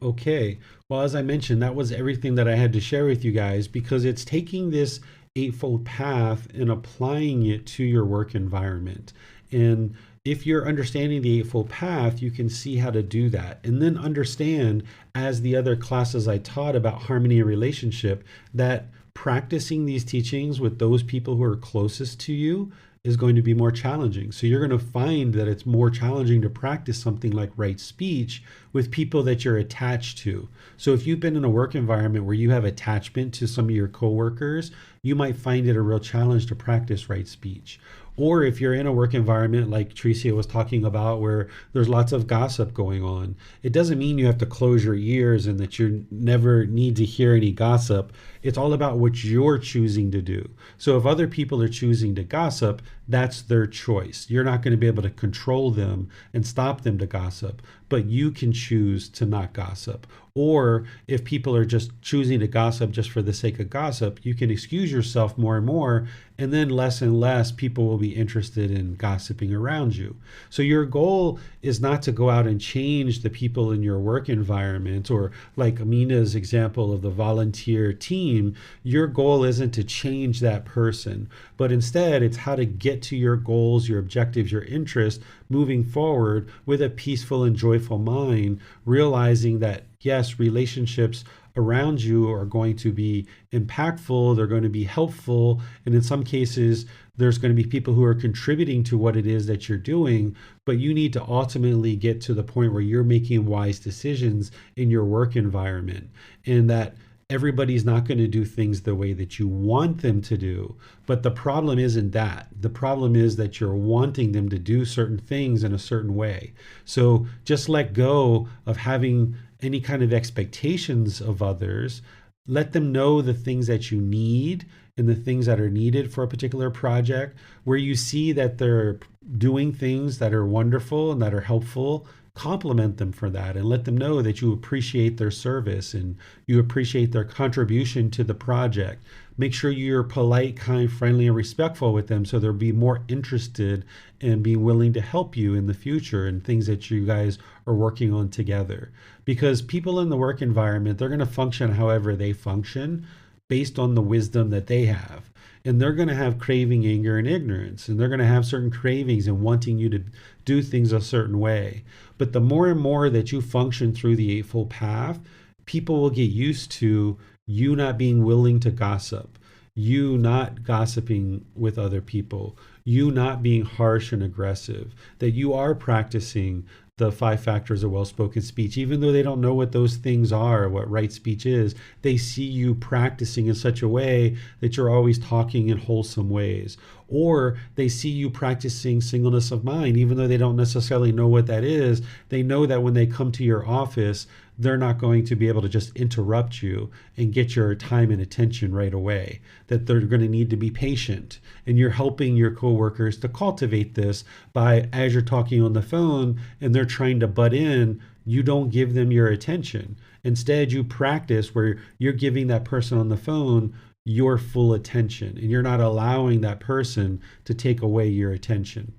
Okay. Well, as I mentioned, that was everything that I had to share with you guys, because it's taking this Eightfold Path and applying it to your work environment. And if you're understanding the Eightfold Path, you can see how to do that. And then understand, as the other classes I taught about harmony and relationship, that practicing these teachings with those people who are closest to you is going to be more challenging. So you're going to find that it's more challenging to practice something like right speech with people that you're attached to. So if you've been in a work environment where you have attachment to some of your coworkers, you might find it a real challenge to practice right speech. Or if you're in a work environment like Tricia was talking about, where there's lots of gossip going on, it doesn't mean you have to close your ears and that you never need to hear any gossip. It's all about what you're choosing to do. So if other people are choosing to gossip, that's their choice. You're not going to be able to control them and stop them to gossip, but you can choose to not gossip. Or if people are just choosing to gossip just for the sake of gossip, you can excuse yourself more and more, and then less and less people will be interested in gossiping around you. So your goal is not to go out and change the people in your work environment, or like Amina's example of the volunteer team, your goal isn't to change that person, but instead it's how to get to your goals, your objectives, your interests moving forward with a peaceful and joyful mind, realizing that yes, relationships around you are going to be impactful, they're going to be helpful, and in some cases there's going to be people who are contributing to what it is that you're doing, but you need to ultimately get to the point where you're making wise decisions in your work environment, and that everybody's not going to do things the way that you want them to do. But the problem isn't that. The problem is that you're wanting them to do certain things in a certain way. So just let go of having any kind of expectations of others. Let them know the things that you need and the things that are needed for a particular project. Where you see that they're doing things that are wonderful and that are helpful, compliment them for that and let them know that you appreciate their service and you appreciate their contribution to the project. Make sure you're polite, kind, friendly, and respectful with them so they'll be more interested in being willing to help you in the future and things that you guys are working on together. Because people in the work environment, they're going to function however they function based on the wisdom that they have. And they're going to have craving, anger, and ignorance. And they're going to have certain cravings and wanting you to do things a certain way. But the more and more that you function through the Eightfold Path, people will get used to you not being willing to gossip, you not gossiping with other people, you not being harsh and aggressive, that you are practicing the 5 factors of well-spoken speech. Even though they don't know what those things are, what right speech is, they see you practicing in such a way that you're always talking in wholesome ways. Or they see you practicing singleness of mind, even though they don't necessarily know what that is. They know that when they come to your office, they're not going to be able to just interrupt you and get your time and attention right away, that they're going to need to be patient. And you're helping your coworkers to cultivate this by, as you're talking on the phone and they're trying to butt in, you don't give them your attention. Instead, you practice where you're giving that person on the phone your full attention and you're not allowing that person to take away your attention.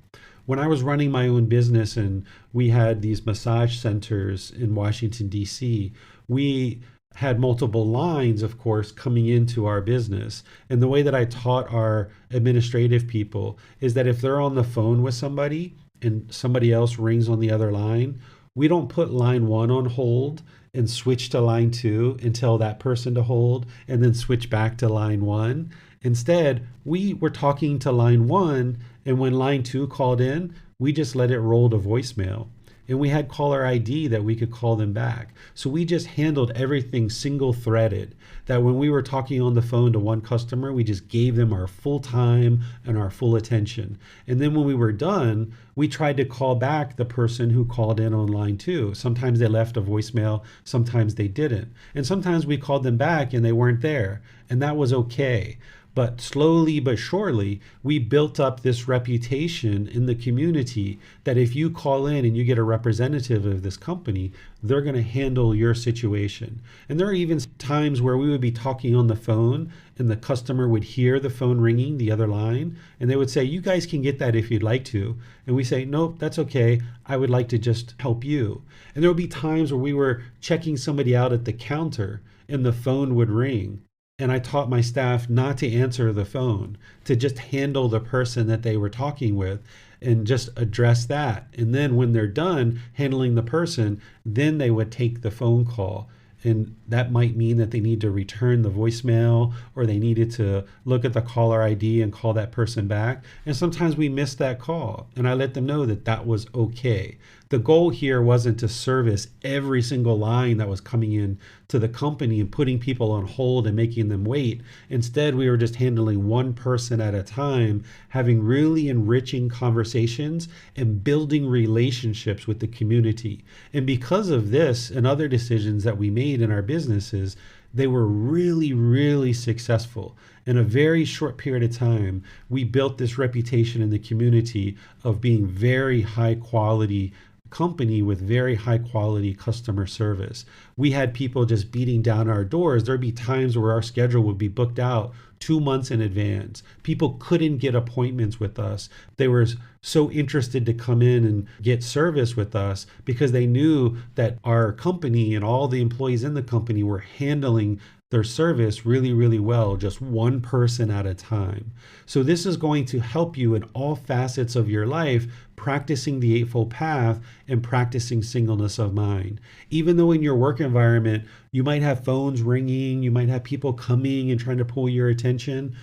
When I was running my own business and we had these massage centers in Washington, D.C., we had multiple lines, of course, coming into our business. And the way that I taught our administrative people is that if they're on the phone with somebody and somebody else rings on the other line, we don't put line 1 on hold and switch to line 2 and tell that person to hold and then switch back to line 1. Instead, we were talking to line 1, and when line 2 called in, we just let it roll to voicemail. And we had caller ID that we could call them back. So we just handled everything single threaded, that when we were talking on the phone to one customer, we just gave them our full time and our full attention. And then when we were done, we tried to call back the person who called in on line 2. Sometimes they left a voicemail, sometimes they didn't. And sometimes we called them back and they weren't there. And that was okay. But slowly but surely, we built up this reputation in the community that if you call in and you get a representative of this company, they're going to handle your situation. And there are even times where we would be talking on the phone and the customer would hear the phone ringing, the other line, and they would say, "You guys can get that if you'd like to." And we say, "Nope, that's okay. I would like to just help you." And there would be times where we were checking somebody out at the counter and the phone would ring. And I taught my staff not to answer the phone, to just handle the person that they were talking with and just address that. And then when they're done handling the person, then they would take the phone call And that might mean that they need to return the voicemail, or they needed to look at the caller ID and call that person back. And sometimes we miss that call. And I let them know that that was okay. The goal here wasn't to service every single line that was coming in to the company and putting people on hold and making them wait. Instead, we were just handling one person at a time, having really enriching conversations and building relationships with the community. And because of this and other decisions that we made in our businesses, they were really, really successful. In a very short period of time, we built this reputation in the community of being very high quality company with very high quality customer service. We had people just beating down our doors. There'd be times where our schedule would be booked out 2 months in advance. People couldn't get appointments with us. They were so interested to come in and get service with us because they knew that our company and all the employees in the company were handling their service really, really well, just one person at a time. So this is going to help you in all facets of your life, practicing the Eightfold Path and practicing singleness of mind. Even though in your work environment, you might have phones ringing, you might have people coming and trying to pull your attention,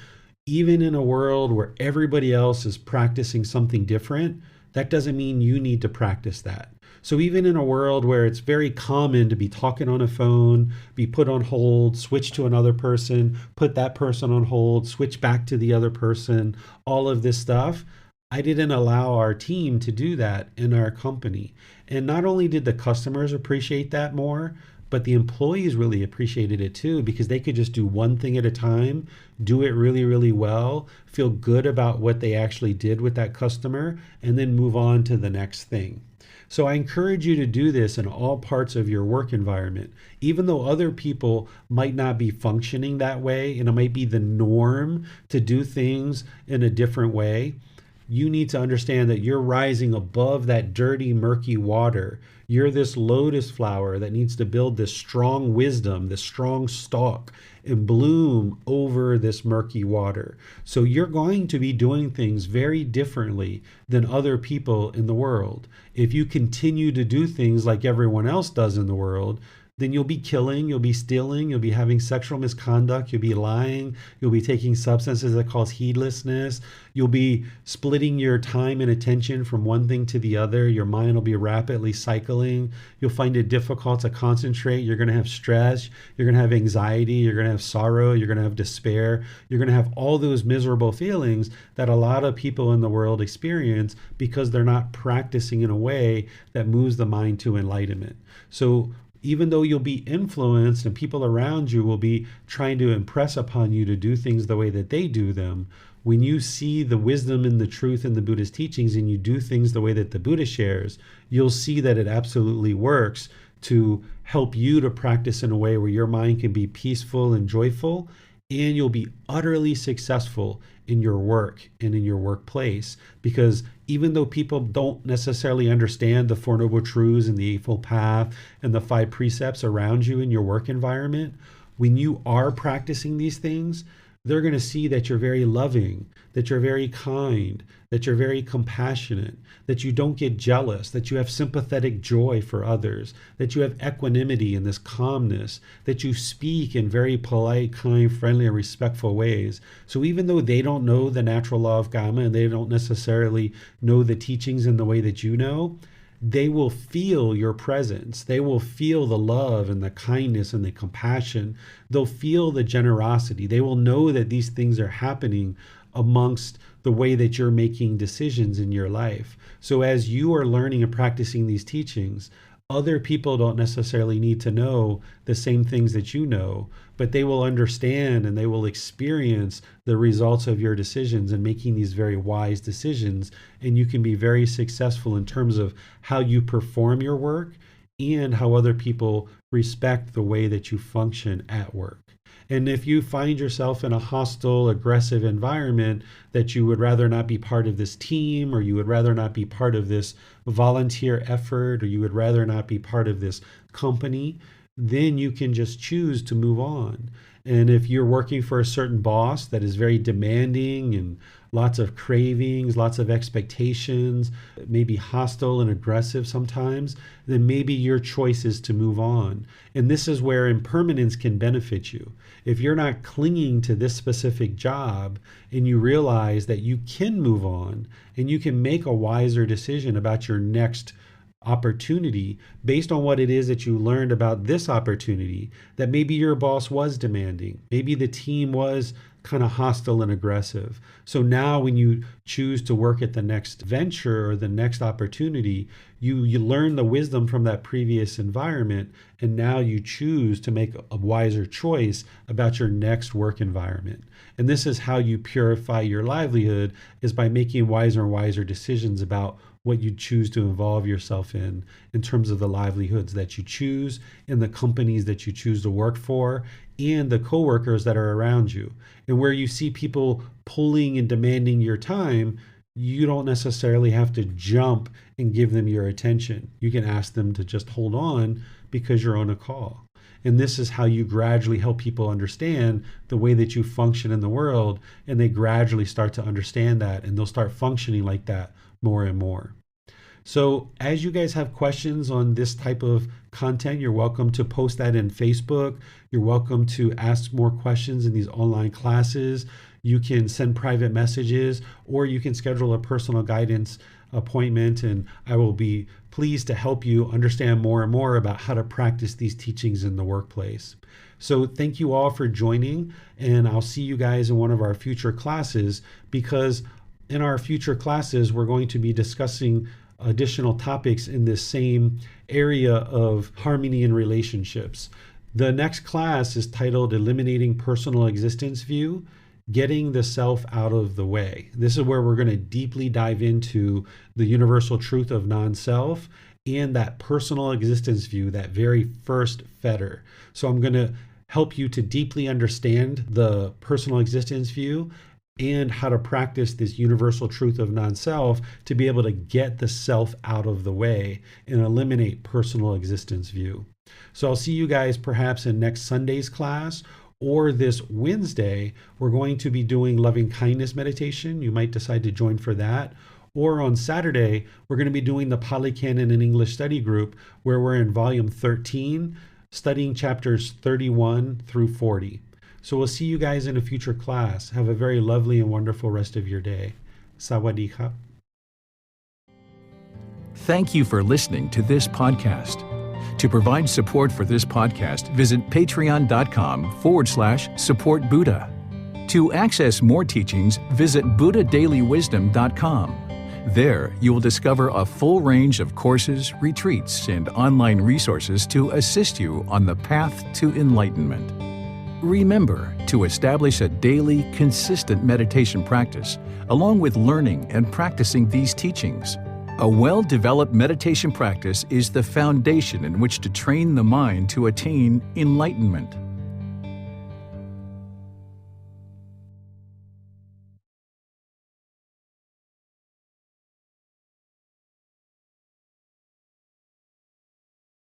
even in a world where everybody else is practicing something different, that doesn't mean you need to practice that. So even in a world where it's very common to be talking on a phone, be put on hold, switch to another person, put that person on hold, switch back to the other person, all of this stuff, I didn't allow our team to do that in our company. And not only did the customers appreciate that more, but the employees really appreciated it too, because they could just do one thing at a time, do it really, really well, feel good about what they actually did with that customer, and then move on to the next thing. So I encourage you to do this in all parts of your work environment, even though other people might not be functioning that way, and it might be the norm to do things in a different way. You need to understand that you're rising above that dirty, murky water. You're this lotus flower that needs to build this strong wisdom, this strong stalk, and bloom over this murky water. So you're going to be doing things very differently than other people in the world. If you continue to do things like everyone else does in the world, then you'll be killing, you'll be stealing, you'll be having sexual misconduct, you'll be lying, you'll be taking substances that cause heedlessness, you'll be splitting your time and attention from one thing to the other, your mind will be rapidly cycling, you'll find it difficult to concentrate, you're going to have stress, you're going to have anxiety, you're going to have sorrow, you're going to have despair, you're going to have all those miserable feelings that a lot of people in the world experience because they're not practicing in a way that moves the mind to enlightenment. So even though you'll be influenced and people around you will be trying to impress upon you to do things the way that they do them, when you see the wisdom and the truth in the Buddha's teachings and you do things the way that the Buddha shares, you'll see that it absolutely works to help you to practice in a way where your mind can be peaceful and joyful, and you'll be utterly successful in your work and in your workplace. Because even though people don't necessarily understand the Four Noble Truths and the Eightfold Path and the 5 precepts around you in your work environment, when you are practicing these things, they're going to see that you're very loving, that you're very kind, that you're very compassionate, that you don't get jealous, that you have sympathetic joy for others, that you have equanimity and this calmness, that you speak in very polite, kind, friendly, and respectful ways. So even though they don't know the natural law of karma and they don't necessarily know the teachings in the way that you know, they will feel your presence. They will feel the love and the kindness and the compassion. They'll feel the generosity. They will know that these things are happening amongst the way that you're making decisions in your life. So as you are learning and practicing these teachings, other people don't necessarily need to know the same things that you know, but they will understand and they will experience the results of your decisions and making these very wise decisions. And you can be very successful in terms of how you perform your work and how other people respect the way that you function at work. And if you find yourself in a hostile, aggressive environment that you would rather not be part of this team, or you would rather not be part of this volunteer effort, or you would rather not be part of this company, then you can just choose to move on. And if you're working for a certain boss that is very demanding and lots of cravings, lots of expectations, maybe hostile and aggressive sometimes, then maybe your choice is to move on. And this is where impermanence can benefit you. If you're not clinging to this specific job and you realize that you can move on and you can make a wiser decision about your next opportunity based on what it is that you learned about this opportunity, that maybe your boss was demanding, maybe the team was kind of hostile and aggressive. So now when you choose to work at the next venture or the next opportunity, you learn the wisdom from that previous environment, and now you choose to make a wiser choice about your next work environment. And this is how you purify your livelihood, is by making wiser and wiser decisions about what you choose to involve yourself in terms of the livelihoods that you choose, in the companies that you choose to work for, and the coworkers that are around you. And where you see people pulling and demanding your time, you don't necessarily have to jump and give them your attention. You can ask them to just hold on because you're on a call. And this is how you gradually help people understand the way that you function in the world, and they gradually start to understand that, and they'll start functioning like that more and more. So as you guys have questions on this type of content, you're welcome to post that in Facebook. You're welcome to ask more questions in these online classes. You can send private messages, or you can schedule a personal guidance appointment, and I will be pleased to help you understand more and more about how to practice these teachings in the workplace. So thank you all for joining, and I'll see you guys in one of our future classes, because in our future classes, we're going to be discussing additional topics in this same area of harmony in relationships. The next class is titled Eliminating Personal Existence View, Getting the Self Out of the Way. This is where we're going to deeply dive into the universal truth of non-self and that personal existence view, that very first fetter. So I'm going to help you to deeply understand the personal existence view and how to practice this universal truth of non-self to be able to get the self out of the way and eliminate personal existence view. So I'll see you guys perhaps in next Sunday's class, or this Wednesday, we're going to be doing loving kindness meditation. You might decide to join for that. Or on Saturday, we're going to be doing the Pali Canon and English study group, where we're in volume 13, studying chapters 31 through 40. So we'll see you guys in a future class. Have a very lovely and wonderful rest of your day. Sawadee ka. Thank you for listening to this podcast. To provide support for this podcast, visit patreon.com/support Buddha. To access more teachings, visit buddhadailywisdom.com. There, you will discover a full range of courses, retreats, and online resources to assist you on the path to enlightenment. Remember to establish a daily, consistent meditation practice, along with learning and practicing these teachings. A well-developed meditation practice is the foundation in which to train the mind to attain enlightenment.